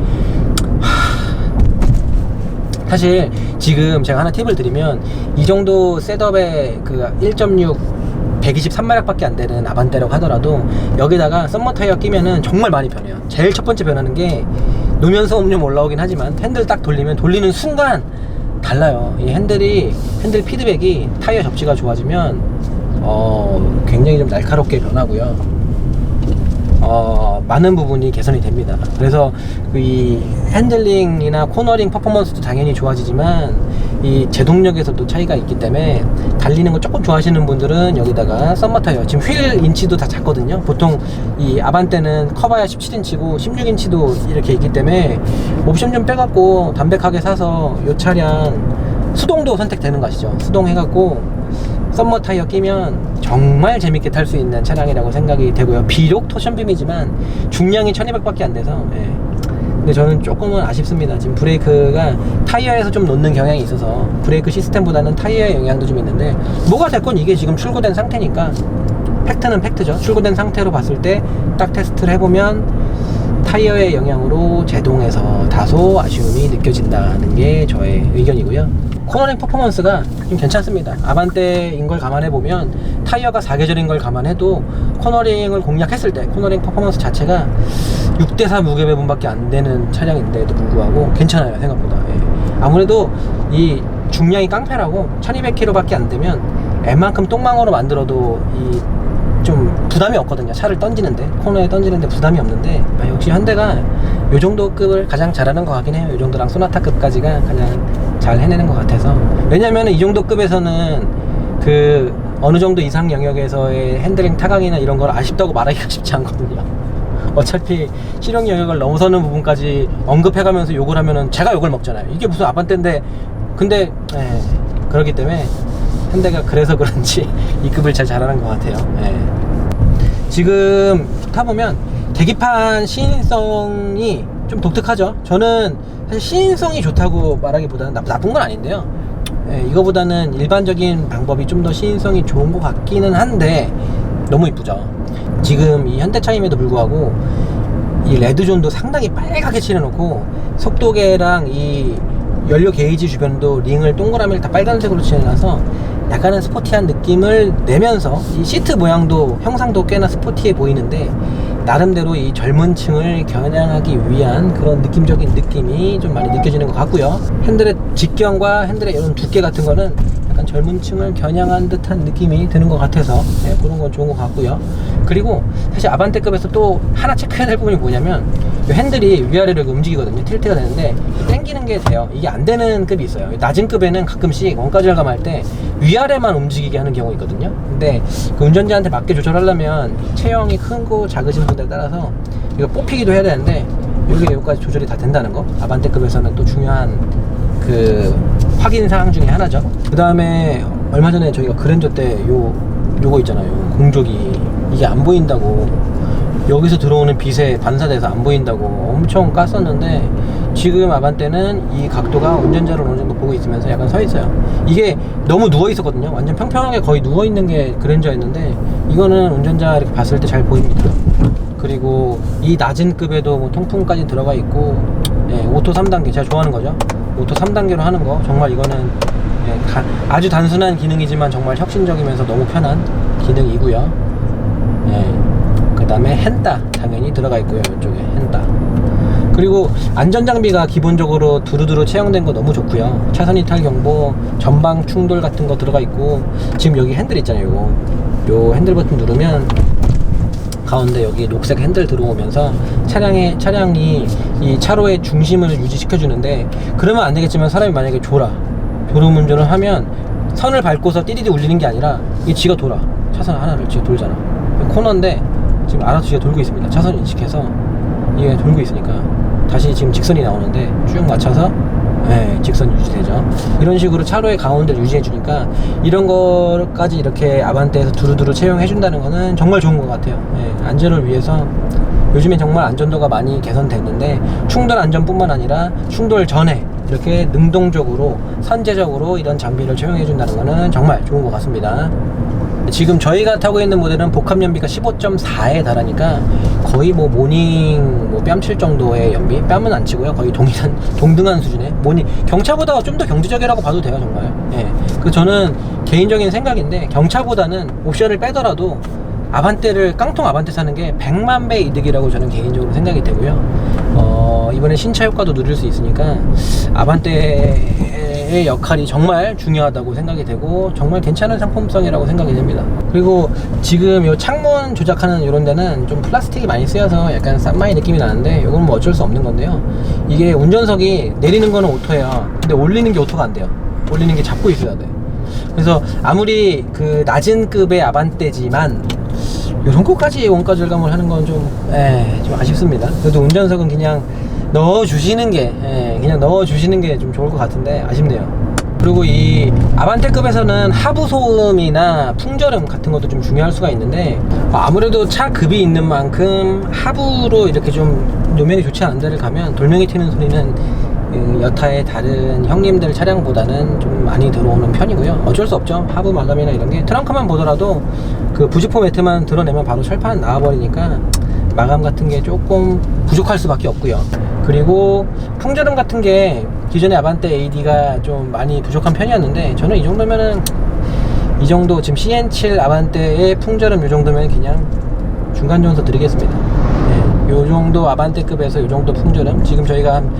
사실 지금 제가 하나 팁을 드리면 이 정도 셋업의 그 1.6 123마력밖에 안 되는 아반떼라고 하더라도 여기다가 썸머 타이어 끼면은 정말 많이 변해요. 제일 첫 번째 변하는 게 노면 소음 좀 올라오긴 하지만 핸들 딱 돌리면 돌리는 순간 달라요. 이 핸들 피드백이 타이어 접지가 좋아지면 굉장히 좀 날카롭게 변하고요. 많은 부분이 개선이 됩니다. 그래서 이 핸들링이나 코너링 퍼포먼스도 당연히 좋아지지만 이 제동력에서도 차이가 있기 때문에 달리는 거 조금 좋아하시는 분들은 여기다가 썸머 타이어, 지금 휠 인치도 다 작거든요. 보통 이 아반떼는 커봐야 17인치고 16인치도 이렇게 있기 때문에 옵션 좀 빼갖고 담백하게 사서 이 차량 수동도 선택되는 거 아시죠? 수동 해갖고 썸머 타이어 끼면 정말 재밌게 탈 수 있는 차량이라고 생각이 되고요. 비록 토션빔이지만 중량이 1200밖에 안 돼서 근데 저는 조금은 아쉽습니다. 지금 브레이크가 타이어에서 좀 놓는 경향이 있어서 브레이크 시스템보다는 타이어의 영향도 좀 있는데 뭐가 됐건 이게 지금 출고된 상태니까 팩트는 팩트죠. 출고된 상태로 봤을 때 딱 테스트를 해보면 타이어의 영향으로 제동에서 다소 아쉬움이 느껴진다는 게 저의 의견이고요. 코너링 퍼포먼스가 좀 괜찮습니다. 아반떼인 걸 감안해보면 타이어가 사계절인 걸 감안해도 코너링을 공략했을 때 코너링 퍼포먼스 자체가 6대4 무게배분 밖에 안 되는 차량인데도 불구하고 괜찮아요, 생각보다. 아무래도 이 중량이 깡패라고 1200kg 밖에 안 되면 웬만큼 똥망으로 만들어도 좀 부담이 없거든요. 차를 던지는데, 코너에 던지는데 부담이 없는데 역시 현대가 요 정도 급을 가장 잘하는 것 같긴 해요. 요 정도랑 소나타급까지가 가장 잘 해내는 것 같아서. 왜냐면 이 정도 급에서는 그 어느 정도 이상 영역에서의 핸들링 타강이나 이런 걸 아쉽다고 말하기가 쉽지 않거든요. 어차피 실용 영역을 넘어서는 부분까지 언급해가면서 욕을 하면은 제가 욕을 먹잖아요. 이게 무슨 아반떼인데. 근데 그렇기 때문에 현대가 그래서 그런지 이 급을 잘 잘하는 것 같아요. 지금 타보면 계기판 시인성이 좀 독특하죠. 저는 사실 시인성이 좋다고 말하기보다는 나쁜 건 아닌데요. 이거보다는 일반적인 방법이 좀 더 시인성이 좋은 것 같기는 한데 너무 이쁘죠. 지금 이 현대차임에도 불구하고 이 레드존도 상당히 빨갛게 칠해놓고 속도계랑 이 연료 게이지 주변도 링을 동그라미를 다 빨간색으로 칠해놔서 약간은 스포티한 느낌을 내면서 이 시트 모양도 형상도 꽤나 스포티해 보이는데 나름대로 이 젊은 층을 겨냥하기 위한 그런 느낌적인 느낌이 좀 많이 느껴지는 것 같고요. 핸들의 직경과 핸들의 이런 두께 같은 거는 약간 젊은 층을 겨냥한 듯한 느낌이 드는 것 같아서 그런 건 좋은 것 같고요. 그리고 사실 아반떼급에서 또 하나 체크해야 될 부분이 뭐냐면 이 핸들이 위아래로 움직이거든요. 틸트가 되는데 당기는 게 돼요. 이게 안 되는 급이 있어요. 낮은 급에는 가끔씩 원가 절감할 때 위아래만 움직이게 하는 경우가 있거든요. 근데 그 운전자한테 맞게 조절하려면 체형이 크고 작으신 분들에 따라서 이거 뽑히기도 해야 되는데 여기까지 조절이 다 된다는 거, 아반떼급에서는 또 중요한 그 확인 사항 중에 하나죠. 그 다음에 얼마 전에 저희가 그랜저 때 요거 있잖아요, 공조기. 이게 안 보인다고, 여기서 들어오는 빛에 반사돼서 안 보인다고 엄청 깠었는데, 지금 아반떼는 이 각도가 운전자를 어느 정도 보고 있으면서 약간 서 있어요. 이게 너무 누워 있었거든요. 완전 평평하게 거의 누워 있는 게 그랜저였는데, 이거는 운전자 이렇게 봤을 때 잘 보입니다. 그리고 이 낮은 급에도 뭐 통풍까지 들어가 있고, 오토 3단계 제가 좋아하는 거죠. 오토 3단계로 하는 거, 정말 이거는 아주 단순한 기능이지만 정말 혁신적이면서 너무 편한 기능이고요. 그 다음에 핸다 당연히 들어가 있고요. 이쪽에 핸다. 그리고 안전장비가 기본적으로 두루두루 채용된 거 너무 좋고요. 차선 이탈 경보, 전방 충돌 같은 거 들어가 있고, 지금 여기 핸들 있잖아요. 요 핸들 버튼 누르면 가운데 여기 녹색 핸들 들어오면서 차량이 이 차로의 중심을 유지시켜 주는데, 그러면 안 되겠지만 사람이 만약에 졸음 운전을 하면 선을 밟고서 띠디디 울리는 게 아니라 이게 지가 돌아. 차선 하나를 지가 돌잖아. 코너인데 지금 알아서 지가 돌고 있습니다. 차선 인식해서 이게 돌고 있으니까 다시 지금 직선이 나오는데 쭉 맞춰서 직선 유지되죠. 이런 식으로 차로의 가운데를 유지해 주니까 이런 거까지 이렇게 아반떼에서 두루두루 채용해 준다는 거는 정말 좋은 것 같아요. 안전을 위해서 요즘엔 정말 안전도가 많이 개선됐는데, 충돌 안전뿐만 아니라 충돌 전에 이렇게 능동적으로 선제적으로 이런 장비를 채용해 준다는 거는 정말 좋은 것 같습니다. 지금 저희가 타고 있는 모델은 복합 연비가 15.4에 달하니까 거의 뭐 모닝 뺨칠 정도의 연비, 뺨은 안 치고요, 거의 동등한 수준의 경차보다 좀 더 경제적이라고 봐도 돼요, 정말. 그 저는 개인적인 생각인데, 경차보다는 옵션을 빼더라도 깡통 아반떼 사는 게 100만 배 이득이라고 저는 개인적으로 생각이 되고요. 이번에 신차 효과도 누릴 수 있으니까 아반떼의 역할이 정말 중요하다고 생각이 되고, 정말 괜찮은 상품성이라고 생각이 됩니다. 그리고 지금 요 창문 조작하는 이런 데는 좀 플라스틱이 많이 쓰여서 약간 싼마이 느낌이 나는데, 이건 뭐 어쩔 수 없는 건데요. 이게 운전석이 내리는 거는 오토예요. 근데 올리는 게 오토가 안 돼요. 올리는 게 잡고 있어야 돼. 그래서 아무리 그 낮은 급의 아반떼지만 요런 거까지 원가 절감을 하는 건 좀 아쉽습니다. 그래도 운전석은 그냥 넣어주시는 게 좀 좋을 것 같은데 아쉽네요. 그리고 이 아반떼급에서는 하부 소음이나 풍절음 같은 것도 좀 중요할 수가 있는데, 아무래도 차 급이 있는 만큼 하부로 이렇게 좀 노면이 좋지 않은 데를 가면 돌멩이 튀는 소리는 여타의 다른 형님들 차량보다는 좀 많이 들어오는 편이고요. 어쩔 수 없죠. 하부 마감이나 이런 게, 트렁크만 보더라도 그 부직포 매트만 드러내면 바로 철판 나와버리니까 마감 같은 게 조금 부족할 수밖에 없고요. 그리고 풍절음 같은 게 기존의 아반떼 AD가 좀 많이 부족한 편이었는데, 저는 이 정도면은, 이 정도 지금 CN7 아반떼의 풍절음 이 정도면 그냥 중간 정도 드리겠습니다. 요 정도 아반떼급에서 요 정도 풍절음, 지금 저희가 한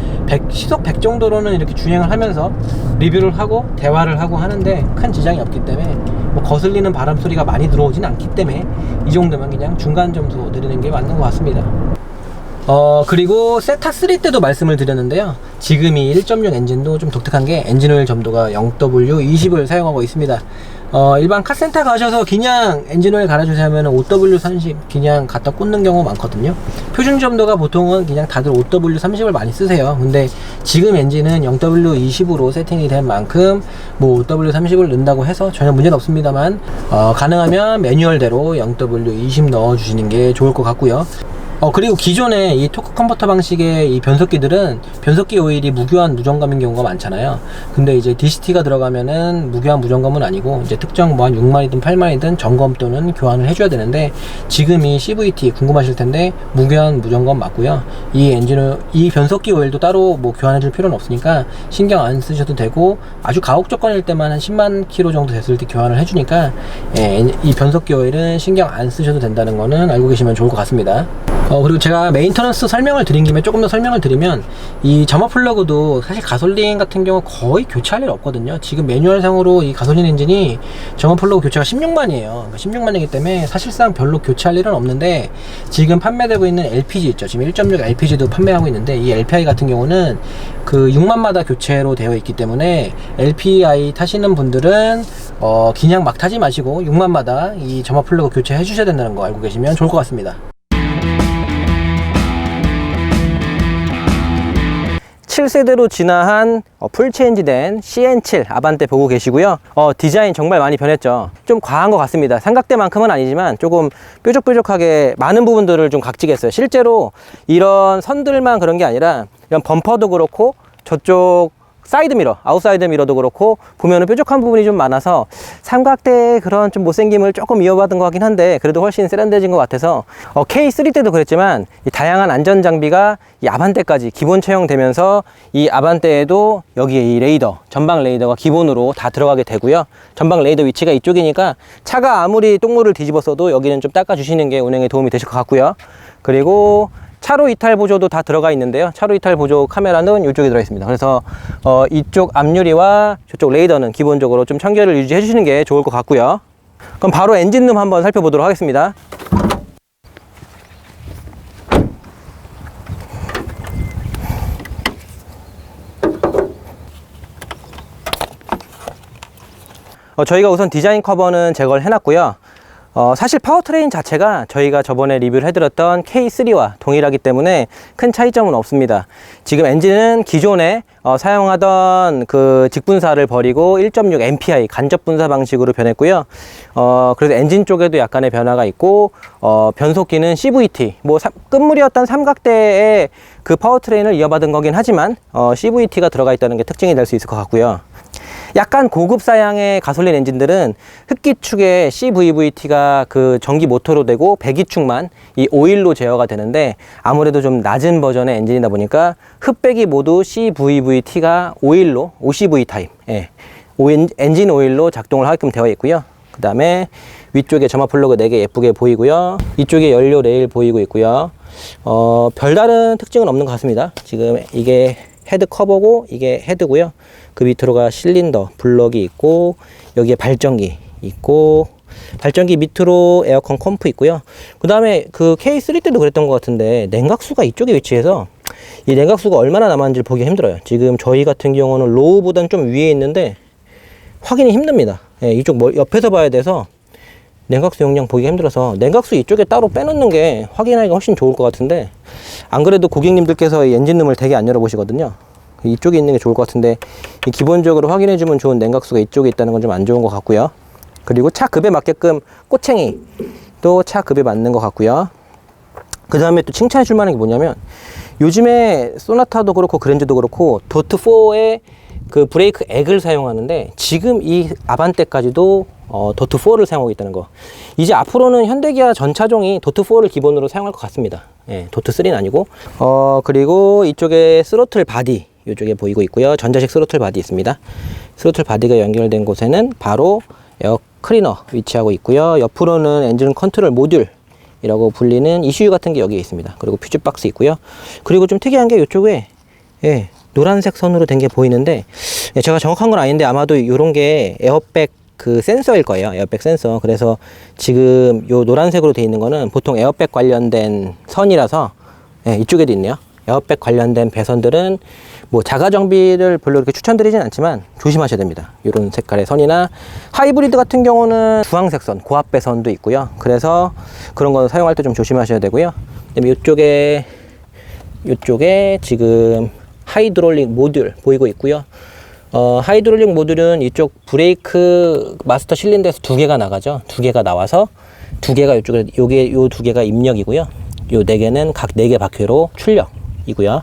시속 100 정도로는 이렇게 주행을 하면서 리뷰를 하고 대화를 하고 하는데 큰 지장이 없기 때문에, 뭐 거슬리는 바람 소리가 많이 들어오진 않기 때문에 이 정도면 그냥 중간 점수 드리는 게 맞는 것 같습니다. 그리고 세타3 때도 말씀을 드렸는데요, 지금 이 1.6 엔진도 좀 독특한 게 엔진오일 점도가 0W20을 사용하고 있습니다. 일반 카센터 가셔서 그냥 엔진오일 갈아주세요 하면 5W30 그냥 갖다 꽂는 경우 많거든요. 표준 점도가 보통은 그냥 다들 5W30을 많이 쓰세요. 근데 지금 엔진은 0W20으로 세팅이 된 만큼 뭐 5W30을 넣는다고 해서 전혀 문제는 없습니다만, 가능하면 매뉴얼대로 0W20 넣어주시는 게 좋을 것 같고요. 그리고 기존에 이 토크 컨버터 방식의 이 변속기들은 변속기 오일이 무교환 무점검인 경우가 많잖아요. 근데 이제 DCT가 들어가면은 무교환 무점검은 아니고, 이제 특정 뭐 한 6마리든 8마리든 점검 또는 교환을 해줘야 되는데, 지금 이 CVT 궁금하실 텐데 무교환 무점검 맞고요. 이 변속기 오일도 따로 뭐 교환해줄 필요는 없으니까 신경 안 쓰셔도 되고, 아주 가혹 조건일 때만 한 10만 킬로 정도 됐을 때 교환을 해주니까 이 변속기 오일은 신경 안 쓰셔도 된다는 거는 알고 계시면 좋을 것 같습니다. 그리고 제가 메인터넌스 설명을 드린 김에 조금 더 설명을 드리면, 이 점화 플러그도 사실 가솔린 같은 경우 거의 교체할 일 없거든요. 지금 매뉴얼상으로 이 가솔린 엔진이 점화 플러그 교체가 16만이에요. 그러니까 16만이기 때문에 사실상 별로 교체할 일은 없는데, 지금 판매되고 있는 LPG 있죠. 지금 1.6 LPG도 판매하고 있는데, 이 LPI 같은 경우는 그 6만마다 교체로 되어 있기 때문에 LPI 타시는 분들은 그냥 막 타지 마시고 6만마다 이 점화 플러그 교체해 주셔야 된다는 거 알고 계시면 좋을 것 같습니다. 7세대로 진화한 풀체인지된 CN7 아반떼 보고 계시고요. 디자인 정말 많이 변했죠. 좀 과한 것 같습니다. 삼각대만큼은 아니지만 조금 뾰족뾰족하게 많은 부분들을 좀 각지게 했어요. 실제로 이런 선들만 그런 게 아니라 이런 범퍼도 그렇고 저쪽 사이드 미러, 아웃사이드 미러도 그렇고 보면은 뾰족한 부분이 좀 많아서 삼각대의 그런 좀 못생김을 조금 이어받은 것 같긴 한데, 그래도 훨씬 세련돼진 것 같아서 K3 때도 그랬지만 이 다양한 안전 장비가 이 아반떼까지 기본 채용되면서 이 아반떼에도 여기에 이 레이더, 전방 레이더가 기본으로 다 들어가게 되고요. 전방 레이더 위치가 이쪽이니까 차가 아무리 똥물을 뒤집었어도 여기는 좀 닦아주시는 게 운행에 도움이 되실 것 같고요. 그리고 차로 이탈 보조도 다 들어가 있는데요. 차로 이탈 보조 카메라는 이쪽에 들어 있습니다. 그래서 이쪽 앞유리와 저쪽 레이더는 기본적으로 좀 청결을 유지해 주시는 게 좋을 것 같고요. 그럼 바로 엔진룸 한번 살펴보도록 하겠습니다. 저희가 우선 디자인 커버는 제거를 해놨고요. 사실 파워트레인 자체가 저희가 저번에 리뷰를 해드렸던 K3와 동일하기 때문에 큰 차이점은 없습니다. 지금 엔진은 기존에 사용하던 그 직분사를 버리고 1.6 MPI 간접 분사 방식으로 변했고요. 그래서 엔진 쪽에도 약간의 변화가 있고, 변속기는 CVT, 뭐 끝물이었던 삼각대의 그 파워트레인을 이어받은 거긴 하지만 CVT가 들어가 있다는 게 특징이 될 수 있을 것 같고요. 약간 고급 사양의 가솔린 엔진들은 흡기축에 CVVT가 그 전기 모터로 되고 배기축만 이 오일로 제어가 되는데, 아무래도 좀 낮은 버전의 엔진이다 보니까 흡배기 모두 CVVT가 오일로, OCV 타입, 엔진 오일로 작동을 하게끔 되어 있고요. 그 다음에 위쪽에 점화 플러그 4개 예쁘게 보이고요. 이쪽에 연료 레일 보이고 있고요. 별다른 특징은 없는 것 같습니다. 지금 이게 헤드 커버고 이게 헤드고요. 그 밑으로가 실린더 블럭이 있고, 여기에 발전기 있고, 발전기 밑으로 에어컨 컴프 있고요. 그 다음에 그 K3 때도 그랬던 것 같은데 냉각수가 이쪽에 위치해서 이 냉각수가 얼마나 남았는지 보기 힘들어요. 지금 저희 같은 경우는 로우보단 좀 위에 있는데 확인이 힘듭니다. 이쪽 옆에서 봐야 돼서 냉각수 용량 보기가 힘들어서 냉각수 이쪽에 따로 빼놓는 게 확인하기가 훨씬 좋을 것 같은데, 안 그래도 고객님들께서 이 엔진룸을 되게 안 열어보시거든요. 이쪽에 있는 게 좋을 것 같은데, 기본적으로 확인해주면 좋은 냉각수가 이쪽에 있다는 건 좀 안 좋은 것 같고요. 그리고 차 급에 맞게끔 꼬챙이 또 차 급에 맞는 것 같고요. 그 다음에 또 칭찬해 줄 만한 게 뭐냐면, 요즘에 소나타도 그렇고 그랜저도 그렇고 도트4의 그 브레이크 액을 사용하는데, 지금 이 아반떼까지도 도트4를 사용하고 있다는 거. 이제 앞으로는 현대기아 전 차종이 도트4를 기본으로 사용할 것 같습니다. 도트3는 아니고. 그리고 이쪽에 스로틀 바디 이쪽에 보이고 있고요. 전자식 스로틀 바디 있습니다. 스로틀 바디가 연결된 곳에는 바로 에어 클리너 위치하고 있고요. 옆으로는 엔진 컨트롤 모듈이라고 불리는 ECU 같은 게 여기에 있습니다. 그리고 퓨즈 박스 있고요. 그리고 좀 특이한 게 이쪽에 노란색 선으로 된 게 보이는데, 제가 정확한 건 아닌데 아마도 이런 게 에어백 그 센서일 거예요. 에어백 센서. 그래서 지금 요 노란색으로 되어 있는 거는 보통 에어백 관련된 선이라서, 이쪽에도 있네요. 에어백 관련된 배선들은 뭐 자가 정비를 별로 이렇게 추천드리진 않지만 조심하셔야 됩니다. 이런 색깔의 선이나 하이브리드 같은 경우는 주황색 선, 고압 배선도 있고요. 그래서 그런 거 사용할 때 좀 조심하셔야 되고요. 그다음에 이쪽에 지금 하이드롤릭 모듈 보이고 있고요. 하이드롤릭 모듈은 이쪽 브레이크 마스터 실린더에서 2개가 나가죠. 2개가 나와서 2개가 이쪽에, 요 2개가 입력이고요. 요 4개는 각 4개 바퀴로 출력이고요.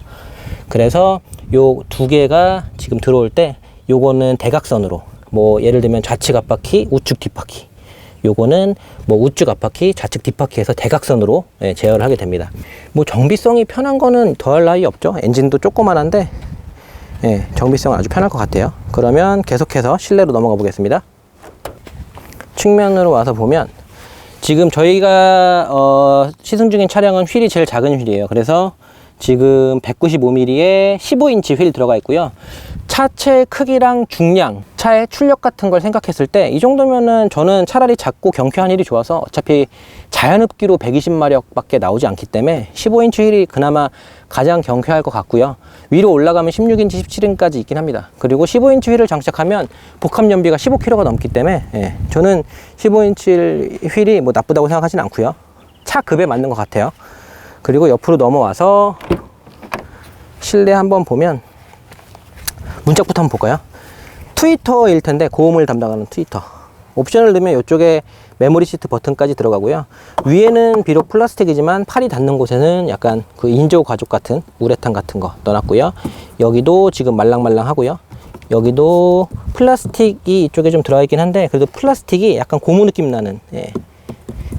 그래서 요 2개가 지금 들어올 때 요거는 대각선으로, 뭐 예를 들면 좌측 앞바퀴, 우측 뒷바퀴, 요거는 뭐 우측 앞바퀴, 좌측 뒷바퀴에서 대각선으로 제어를 하게 됩니다. 뭐 정비성이 편한 거는 더할 나위 없죠. 엔진도 조그만한데 정비성은 아주 편할 것 같아요. 그러면 계속해서 실내로 넘어가 보겠습니다. 측면으로 와서 보면 지금 저희가 시승 중인 차량은 휠이 제일 작은 휠이에요. 그래서 지금 195mm에 15인치 휠 들어가 있고요. 차체 크기랑 중량, 차의 출력 같은 걸 생각했을 때 이 정도면은 저는 차라리 작고 경쾌한 휠이 좋아서, 어차피 자연흡기로 120마력 밖에 나오지 않기 때문에 15인치 휠이 그나마 가장 경쾌할 것 같고요. 위로 올라가면 16인치, 17인까지 있긴 합니다. 그리고 15인치 휠을 장착하면 복합 연비가 15km가 넘기 때문에 저는 15인치 휠이 뭐 나쁘다고 생각하진 않고요. 차 급에 맞는 것 같아요. 그리고 옆으로 넘어와서 실내 한번 보면 문짝부터 한번 볼까요? 트위터일 텐데, 고음을 담당하는 트위터. 옵션을 넣으면 이쪽에 메모리 시트 버튼까지 들어가고요. 위에는 비록 플라스틱이지만 팔이 닿는 곳에는 약간 그 인조 가죽 같은 우레탄 같은 거 넣어놨고요. 여기도 지금 말랑말랑 하고요. 여기도 플라스틱이 이쪽에 좀 들어가 있긴 한데, 그래도 플라스틱이 약간 고무 느낌 나는,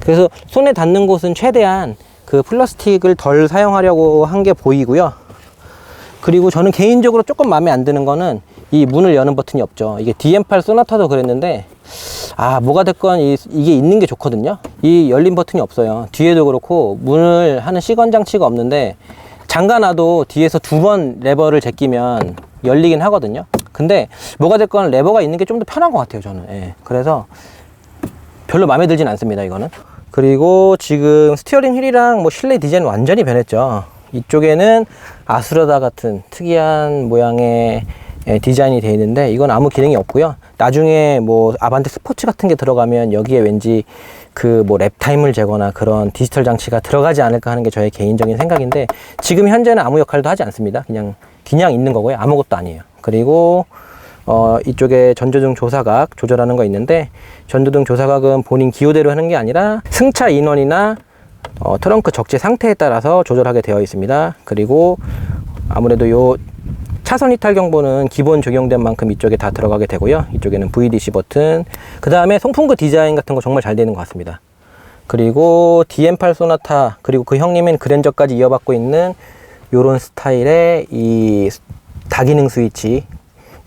그래서 손에 닿는 곳은 최대한 그 플라스틱을 덜 사용하려고 한 게 보이고요. 그리고 저는 개인적으로 조금 마음에 안 드는 거는 이 문을 여는 버튼이 없죠. 이게 DM8 소나타도 그랬는데, 뭐가 됐건 이게 있는 게 좋거든요. 이 열린 버튼이 없어요. 뒤에도 그렇고 문을 하는 시건 장치가 없는데, 잠가놔도 뒤에서 2번 레버를 제끼면 열리긴 하거든요. 근데 뭐가 됐건 레버가 있는 게 좀 더 편한 것 같아요, 저는. 그래서 별로 마음에 들진 않습니다, 이거는. 그리고 지금 스티어링 휠이랑 뭐 실내 디자인 완전히 변했죠. 이쪽에는 아수라다 같은 특이한 모양의 디자인이 되어 있는데, 이건 아무 기능이 없고요. 나중에 뭐 아반떼 스포츠 같은 게 들어가면 여기에 왠지 그 뭐 랩타임을 재거나 그런 디지털 장치가 들어가지 않을까 하는 게 저의 개인적인 생각인데, 지금 현재는 아무 역할도 하지 않습니다. 그냥 있는 거고요. 아무것도 아니에요. 그리고 이쪽에 전조등 조사각 조절하는 거 있는데, 전조등 조사각은 본인 기호대로 하는 게 아니라 승차 인원이나 트렁크 적재 상태에 따라서 조절하게 되어 있습니다. 그리고 아무래도 요 차선 이탈 경보는 기본 적용된 만큼 이쪽에 다 들어가게 되고요. 이쪽에는 VDC 버튼, 그 다음에 송풍구 디자인 같은 거 정말 잘 되는 것 같습니다. 그리고 DM8 소나타, 그리고 그 형님인 그랜저까지 이어받고 있는 요런 스타일의 이 다기능 스위치,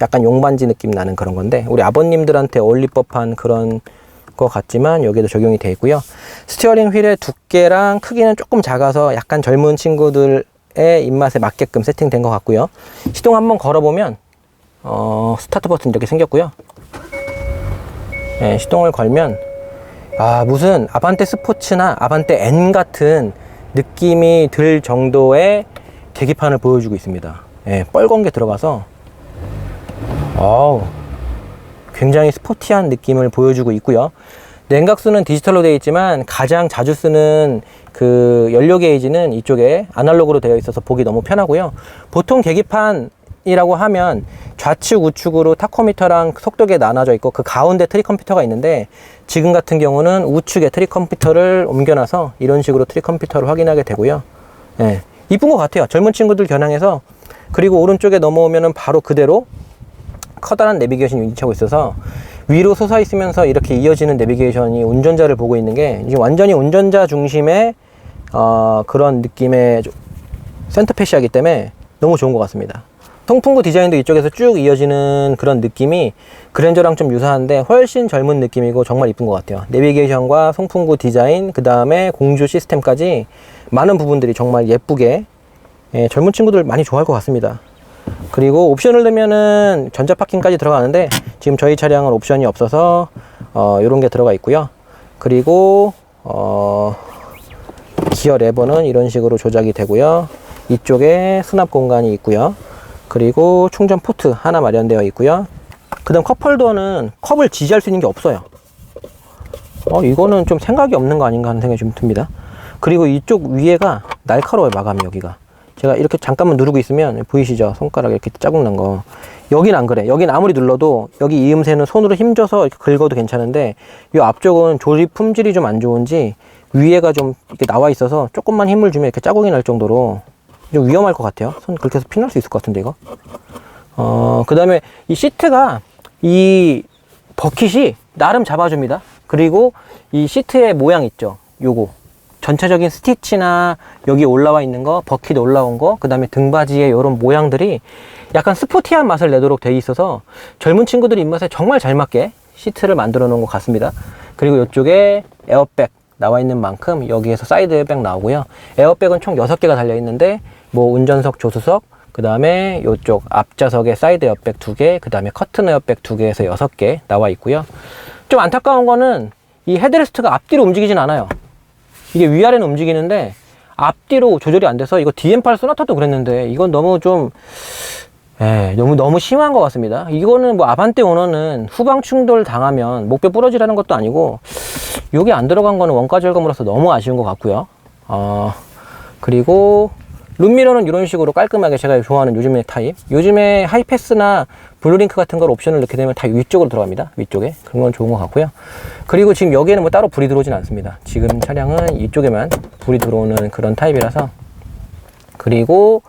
약간 용반지 느낌 나는 그런 건데, 우리 아버님들한테 어울릴 법한 그런 것 같지만 여기에도 적용이 되어 있고요. 스티어링 휠의 두께랑 크기는 조금 작아서 약간 젊은 친구들의 입맛에 맞게끔 세팅된 것 같고요. 시동 한번 걸어보면 스타트 버튼 이렇게 생겼고요. 시동을 걸면 무슨 아반떼 스포츠나 아반떼 N 같은 느낌이 들 정도의 계기판을 보여주고 있습니다. 뻘건 게 들어가서 굉장히 스포티한 느낌을 보여주고 있고요. 냉각수는 디지털로 되어 있지만 가장 자주 쓰는 그 연료 게이지는 이쪽에 아날로그로 되어 있어서 보기 너무 편하고요. 보통 계기판이라고 하면 좌측 우측으로 타코미터랑 속도계 나눠져 있고, 그 가운데 트릭 컴퓨터가 있는데, 지금 같은 경우는 우측에 트릭 컴퓨터를 옮겨놔서 이런 식으로 트릭 컴퓨터를 확인하게 되고요. 이쁜 것 같아요. 젊은 친구들 겨냥해서. 그리고 오른쪽에 넘어오면은 바로 그대로 커다란 내비게이션 유닛이 하고 있어서 위로 솟아 있으면서 이렇게 이어지는 내비게이션이 운전자를 보고 있는 게 완전히 운전자 중심의 그런 느낌의 센터패시하기 때문에 너무 좋은 것 같습니다. 송풍구 디자인도 이쪽에서 쭉 이어지는 그런 느낌이 그랜저랑 좀 유사한데 훨씬 젊은 느낌이고 정말 이쁜 것 같아요. 내비게이션과 송풍구 디자인, 그 다음에 공조 시스템까지 많은 부분들이 정말 예쁘게, 젊은 친구들 많이 좋아할 것 같습니다. 그리고 옵션을 넣으면은 전자 파킹까지 들어가는데, 지금 저희 차량은 옵션이 없어서 이런 게 들어가 있고요. 그리고 기어 레버는 이런 식으로 조작이 되고요. 이쪽에 수납 공간이 있고요. 그리고 충전 포트 하나 마련되어 있고요. 그 다음 컵홀더는 컵을 지지할 수 있는 게 없어요. 이거는 좀 생각이 없는 거 아닌가 하는 생각이 좀 듭니다. 그리고 이쪽 위에가 날카로워요. 마감이 여기가. 제가 이렇게 잠깐만 누르고 있으면 보이시죠? 손가락 이렇게 자국 난 거. 여긴 안 그래. 여긴 아무리 눌러도 여기 이음새는 손으로 힘줘서 이렇게 긁어도 괜찮은데, 이 앞쪽은 조립 품질이 좀 안 좋은지 위에가 좀 이렇게 나와 있어서 조금만 힘을 주면 이렇게 자국이 날 정도로 좀 위험할 것 같아요. 손 그렇게 해서 피날 수 있을 것 같은데, 이거. 그 다음에 이 시트가, 이 버킷이 나름 잡아줍니다. 그리고 이 시트의 모양 있죠? 요거. 전체적인 스티치나 여기 올라와 있는 거, 버킷 올라온 거, 그 다음에 등받이에 이런 모양들이 약간 스포티한 맛을 내도록 되어 있어서 젊은 친구들 입맛에 정말 잘 맞게 시트를 만들어 놓은 것 같습니다. 그리고 이쪽에 에어백 나와 있는 만큼 여기에서 사이드 에어백 나오고요. 에어백은 총 6개가 달려 있는데 뭐 운전석, 조수석, 그 다음에 이쪽 앞좌석에 사이드 에어백 2개, 그 다음에 커튼 에어백 2개에서 6개 나와 있고요. 좀 안타까운 거는 이 헤드레스트가 앞뒤로 움직이진 않아요. 이게 위아래는 움직이는데 앞뒤로 조절이 안 돼서, 이거 DM8 소나타도 그랬는데 이건 너무 좀 너무 심한 것 같습니다. 이거는 뭐 아반떼 오너는 후방 충돌 당하면 목뼈 부러지라는 것도 아니고, 요게 안 들어간 거는 원가 절감으로서 너무 아쉬운 것 같고요. 그리고 룸미러는 이런 식으로 깔끔하게 제가 좋아하는 요즘의 타입. 요즘에 하이패스나 블루링크 같은 걸 옵션을 넣게 되면 다 위쪽으로 들어갑니다. 위쪽에. 그런 건 좋은 것 같고요. 그리고 지금 여기에는 뭐 따로 불이 들어오진 않습니다. 지금 차량은 이쪽에만 불이 들어오는 그런 타입이라서. 그리고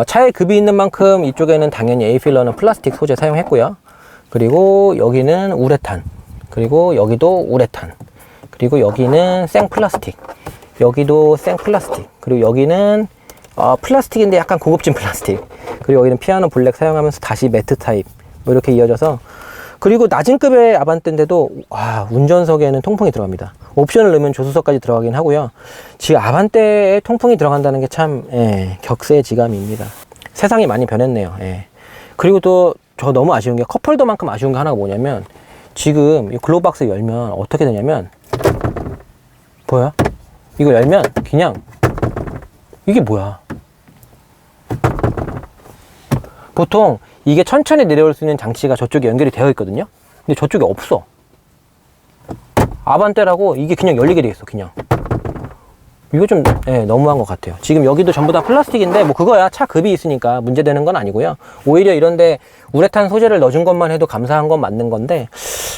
차에 급이 있는 만큼 이쪽에는 당연히 A필러는 플라스틱 소재 사용했고요. 그리고 여기는 우레탄, 그리고 여기도 우레탄, 그리고 여기는 생 플라스틱, 여기도 생 플라스틱, 그리고 여기는 플라스틱인데 약간 고급진 플라스틱, 그리고 여기는 피아노 블랙 사용하면서 다시 매트 타입, 뭐 이렇게 이어져서. 그리고 낮은 급의 아반떼인데도 운전석에는 통풍이 들어갑니다. 옵션을 넣으면 조수석까지 들어가긴 하고요. 지금 아반떼에 통풍이 들어간다는 게 참 격세지감입니다. 세상이 많이 변했네요. 그리고 또 저 너무 아쉬운 게, 컵홀더만큼 아쉬운 게 하나가 뭐냐면, 지금 이 글로우박스 열면 어떻게 되냐면, 보여요? 이거 열면 그냥 이게 뭐야? 보통 이게 천천히 내려올 수 있는 장치가 저쪽에 연결이 되어 있거든요. 근데 저쪽에 없어. 아반떼라고 이게 그냥 열리게 돼 있어. 그냥 이거 좀 너무한 것 같아요. 지금 여기도 전부 다 플라스틱인데 뭐 그거야 차 급이 있으니까 문제되는 건 아니고요. 오히려 이런데 우레탄 소재를 넣어준 것만 해도 감사한 건 맞는 건데,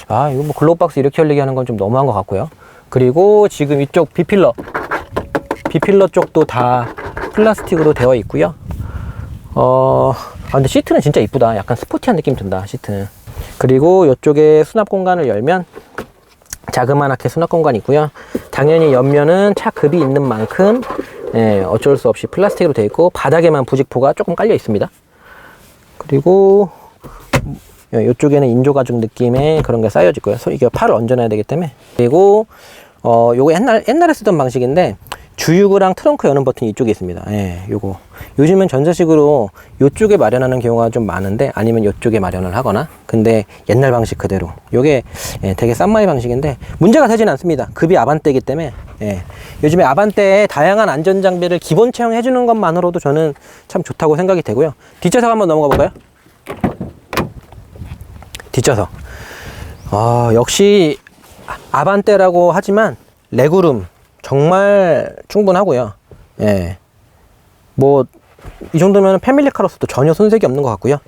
이거 뭐 글로우박스 이렇게 열리게 하는 건 좀 너무한 것 같고요. 그리고 지금 이쪽 B필러 쪽도 다 플라스틱으로 되어 있고요. 근데 시트는 진짜 이쁘다. 약간 스포티한 느낌 든다, 시트는. 그리고 이쪽에 수납 공간을 열면 자그마하게 수납 공간이 있고요. 당연히 옆면은 차 급이 있는 만큼 어쩔 수 없이 플라스틱으로 되어 있고, 바닥에만 부직포가 조금 깔려 있습니다. 그리고 이쪽에는 인조가죽 느낌의 그런 게 쌓여져 있고요. 이게 팔을 얹어놔야 되기 때문에. 그리고 요거 옛날에 쓰던 방식인데, 주유구랑 트렁크 여는 버튼이 이쪽에 있습니다. 요거. 요즘은 전자식으로 요쪽에 마련하는 경우가 좀 많은데, 아니면 요쪽에 마련을 하거나. 근데 옛날 방식 그대로. 요게 되게 싼마이 방식인데 문제가 되진 않습니다. 급이 아반떼이기 때문에. 요즘에 아반떼에 다양한 안전장비를 기본 채용해 주는 것만으로도 저는 참 좋다고 생각이 되고요. 뒷좌석 한번 넘어가 볼까요? 뒷좌석. 역시 아반떼라고 하지만 레그룸 정말 충분하고요. 뭐 이 정도면 패밀리카로서도 전혀 손색이 없는 것 같고요.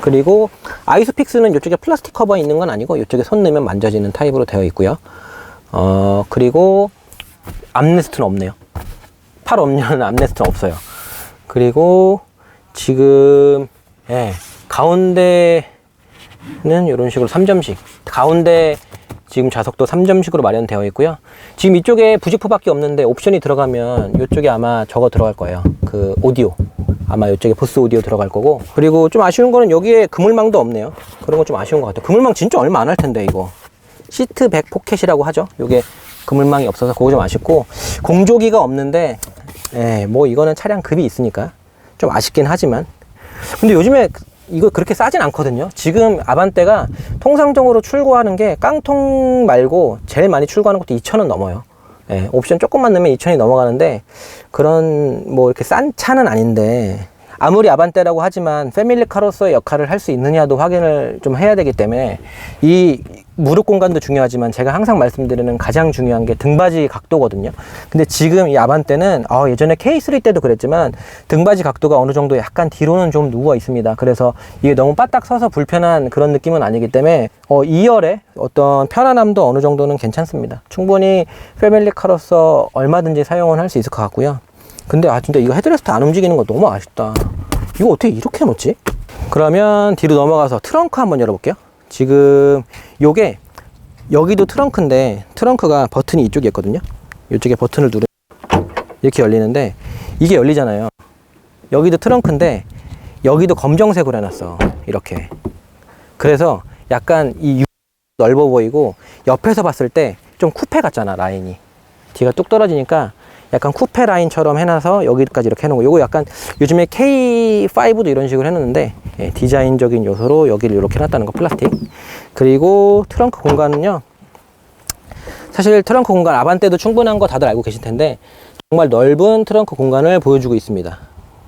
그리고 아이소픽스는 이쪽에 플라스틱 커버 있는 건 아니고, 이쪽에 손 넣으면 만져지는 타입으로 되어 있고요. 그리고 암레스트는 없네요. 팔 없는 암레스트는 없어요. 그리고 지금 가운데는 이런 식으로 3점식, 가운데 지금 좌석도 3점식으로 마련되어 있고요. 지금 이쪽에 부직포밖에 없는데 옵션이 들어가면 이쪽에 아마 저거 들어갈 거예요. 그 오디오, 아마 이쪽에 보스 오디오 들어갈 거고. 그리고 좀 아쉬운 거는 여기에 그물망도 없네요. 그런 거 좀 아쉬운 것 같아요. 그물망 진짜 얼마 안 할 텐데. 이거 시트 백 포켓이라고 하죠. 요게 그물망이 없어서 그거 좀 아쉽고, 공조기가 없는데 뭐 이거는 차량 급이 있으니까 좀 아쉽긴 하지만, 근데 요즘에 이거 그렇게 싸진 않거든요. 지금 아반떼가 통상적으로 출고하는 게 깡통 말고 제일 많이 출고하는 것도 2,000원 넘어요. 옵션 조금만 넣으면 2,000원이 넘어가는데, 그런 뭐 이렇게 싼 차는 아닌데, 아무리 아반떼라고 하지만 패밀리카로서의 역할을 할 수 있느냐도 확인을 좀 해야 되기 때문에, 이 무릎 공간도 중요하지만 제가 항상 말씀드리는 가장 중요한 게 등받이 각도거든요. 근데 지금 이 아반떼는 예전에 K3 때도 그랬지만 등받이 각도가 어느 정도 약간 뒤로는 좀 누워 있습니다. 그래서 이게 너무 바닥 서서 불편한 그런 느낌은 아니기 때문에 2열의 어떤 편안함도 어느 정도는 괜찮습니다. 충분히 패밀리카로서 얼마든지 사용을 할 수 있을 것 같고요. 근데 진짜 이거 헤드레스트 안 움직이는 거 너무 아쉽다. 이거 어떻게 이렇게 놓지? 그러면 뒤로 넘어가서 트렁크 한번 열어볼게요. 지금 요게 여기도 트렁크인데, 트렁크가 버튼이 이쪽에 있거든요. 이쪽에 버튼을 누르면 이렇게 열리는데, 이게 열리잖아요. 여기도 트렁크인데 여기도 검정색으로 해놨어. 이렇게. 그래서 약간 이 넓어 보이고, 옆에서 봤을 때 좀 쿠페 같잖아, 라인이. 뒤가 뚝 떨어지니까 약간 쿠페 라인처럼 해놔서 여기까지 이렇게 해놓은 거. 요거 약간 요즘에 K5도 이런 식으로 해놓는데, 예, 디자인적인 요소로 여기를 이렇게 해놨다는 거, 플라스틱. 그리고 트렁크 공간은요, 사실 트렁크 공간 아반떼도 충분한 거 다들 알고 계실 텐데 정말 넓은 트렁크 공간을 보여주고 있습니다.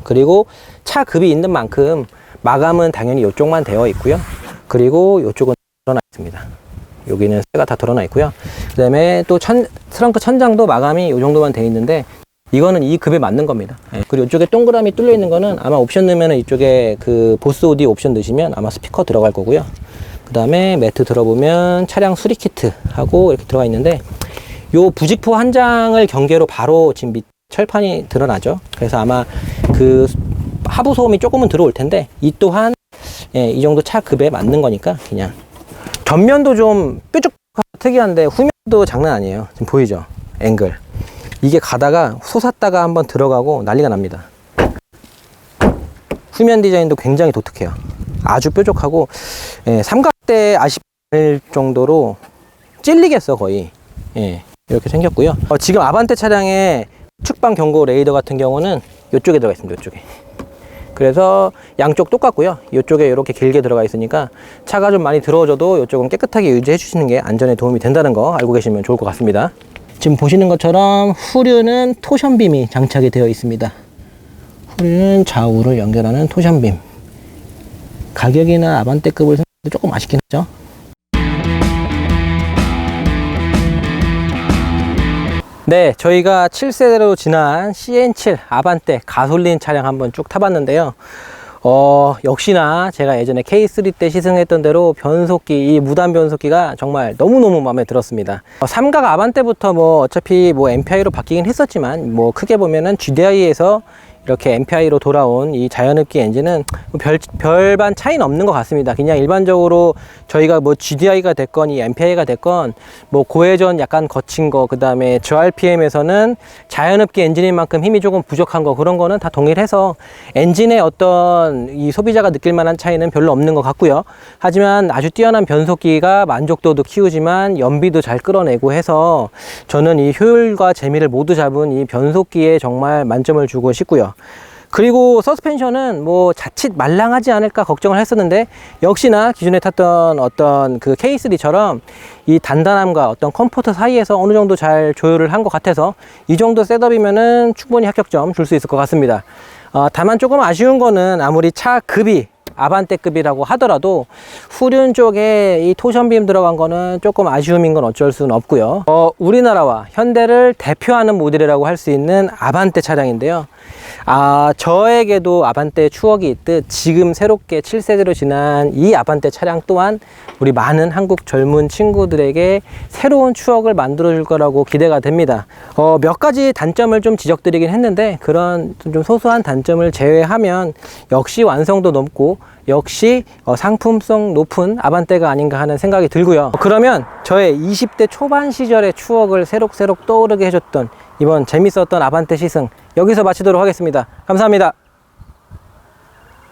그리고 차 급이 있는 만큼 마감은 당연히 이쪽만 되어 있고요. 그리고 이쪽은 드러나 있습니다. 여기는 새가 다 드러나 있고요. 그 다음에 또 트렁크 천장도 마감이 이 정도만 되어 있는데 이거는 이 급에 맞는 겁니다. 예. 그리고 이쪽에 동그라미 뚫려 있는 거는 아마 옵션 넣으면 이쪽에 그 보스 오디오 옵션 넣으시면 아마 스피커 들어갈 거고요. 그 다음에 매트 들어보면 차량 수리 키트 하고 이렇게 들어가 있는데 요 부직포 한 장을 경계로 바로 지금 밑 철판이 드러나죠. 그래서 아마 그 하부 소음이 조금은 들어올 텐데 이 또한, 예, 이 정도 차 급에 맞는 거니까 그냥. 전면도 좀 뾰족 특이한데 후면도 장난 아니에요. 지금 보이죠? 앵글. 이게 가다가 솟았다가 한번 들어가고 난리가 납니다. 후면 디자인도 굉장히 독특해요. 아주 뾰족하고, 예, 삼각대 아쉽 정도로 찔리겠어 거의. 예, 이렇게 생겼고요. 지금 아반떼 차량의 측방 경고 레이더 같은 경우는 이쪽에 들어가 있습니다. 이쪽에. 그래서 양쪽 똑같고요. 이쪽에 이렇게 길게 들어가 있으니까 차가 좀 많이 들어져도 이쪽은 깨끗하게 유지해 주시는 게 안전에 도움이 된다는 거 알고 계시면 좋을 것 같습니다. 지금 보시는 것처럼 후륜은 토션빔이 장착이 되어 있습니다. 후륜은 좌우를 연결하는 토션빔. 가격이나 아반떼급을 생각해도 조금 아쉽긴 하죠. 네, 저희가 7세대로 지난 CN7 아반떼 가솔린 차량 한번 쭉 타봤는데요. 역시나 제가 예전에 K3 때 시승했던 대로 변속기, 이 무단 변속기가 정말 너무너무 마음에 들었습니다. 삼각 아반떼부터 뭐 어차피 뭐 MPI로 바뀌긴 했었지만 뭐 크게 보면은 GDI에서 이렇게 MPI로 돌아온 이 자연흡기 엔진은 별반 차이는 없는 것 같습니다. 그냥 일반적으로 저희가 뭐 GDI가 됐건 이 MPI가 됐건 뭐 고회전 약간 거친 거, 그 다음에 저RPM에서는 자연흡기 엔진인 만큼 힘이 조금 부족한 거, 그런 거는 다 동일해서 엔진의 어떤 이 소비자가 느낄 만한 차이는 별로 없는 것 같고요. 하지만 아주 뛰어난 변속기가 만족도도 키우지만 연비도 잘 끌어내고 해서 저는 이 효율과 재미를 모두 잡은 이 변속기에 정말 만점을 주고 싶고요. 그리고 서스펜션은 뭐 자칫 말랑하지 않을까 걱정을 했었는데 역시나 기존에 탔던 어떤 그 K3처럼 이 단단함과 어떤 컴포트 사이에서 어느 정도 잘 조율을 한 것 같아서 이 정도 셋업이면은 충분히 합격점 줄 수 있을 것 같습니다. 다만 조금 아쉬운 거는 아무리 차 급이 아반떼급이라고 하더라도 후륜 쪽에 이 토션빔 들어간 거는 조금 아쉬움인 건 어쩔 수는 없고요. 우리나라와 현대를 대표하는 모델이라고 할 수 있는 아반떼 차량인데요. 저에게도 아반떼 추억이 있듯 지금 새롭게 7세대로 지난 이 아반떼 차량 또한 우리 많은 한국 젊은 친구들에게 새로운 추억을 만들어 줄 거라고 기대가 됩니다. 몇 가지 단점을 좀 지적드리긴 했는데 그런 좀 소소한 단점을 제외하면 역시 완성도 높고 역시 상품성 높은 아반떼가 아닌가 하는 생각이 들고요. 그러면 저의 20대 초반 시절의 추억을 새록새록 떠오르게 해줬던 이번 재밌었던 아반떼 시승 여기서 마치도록 하겠습니다. 감사합니다.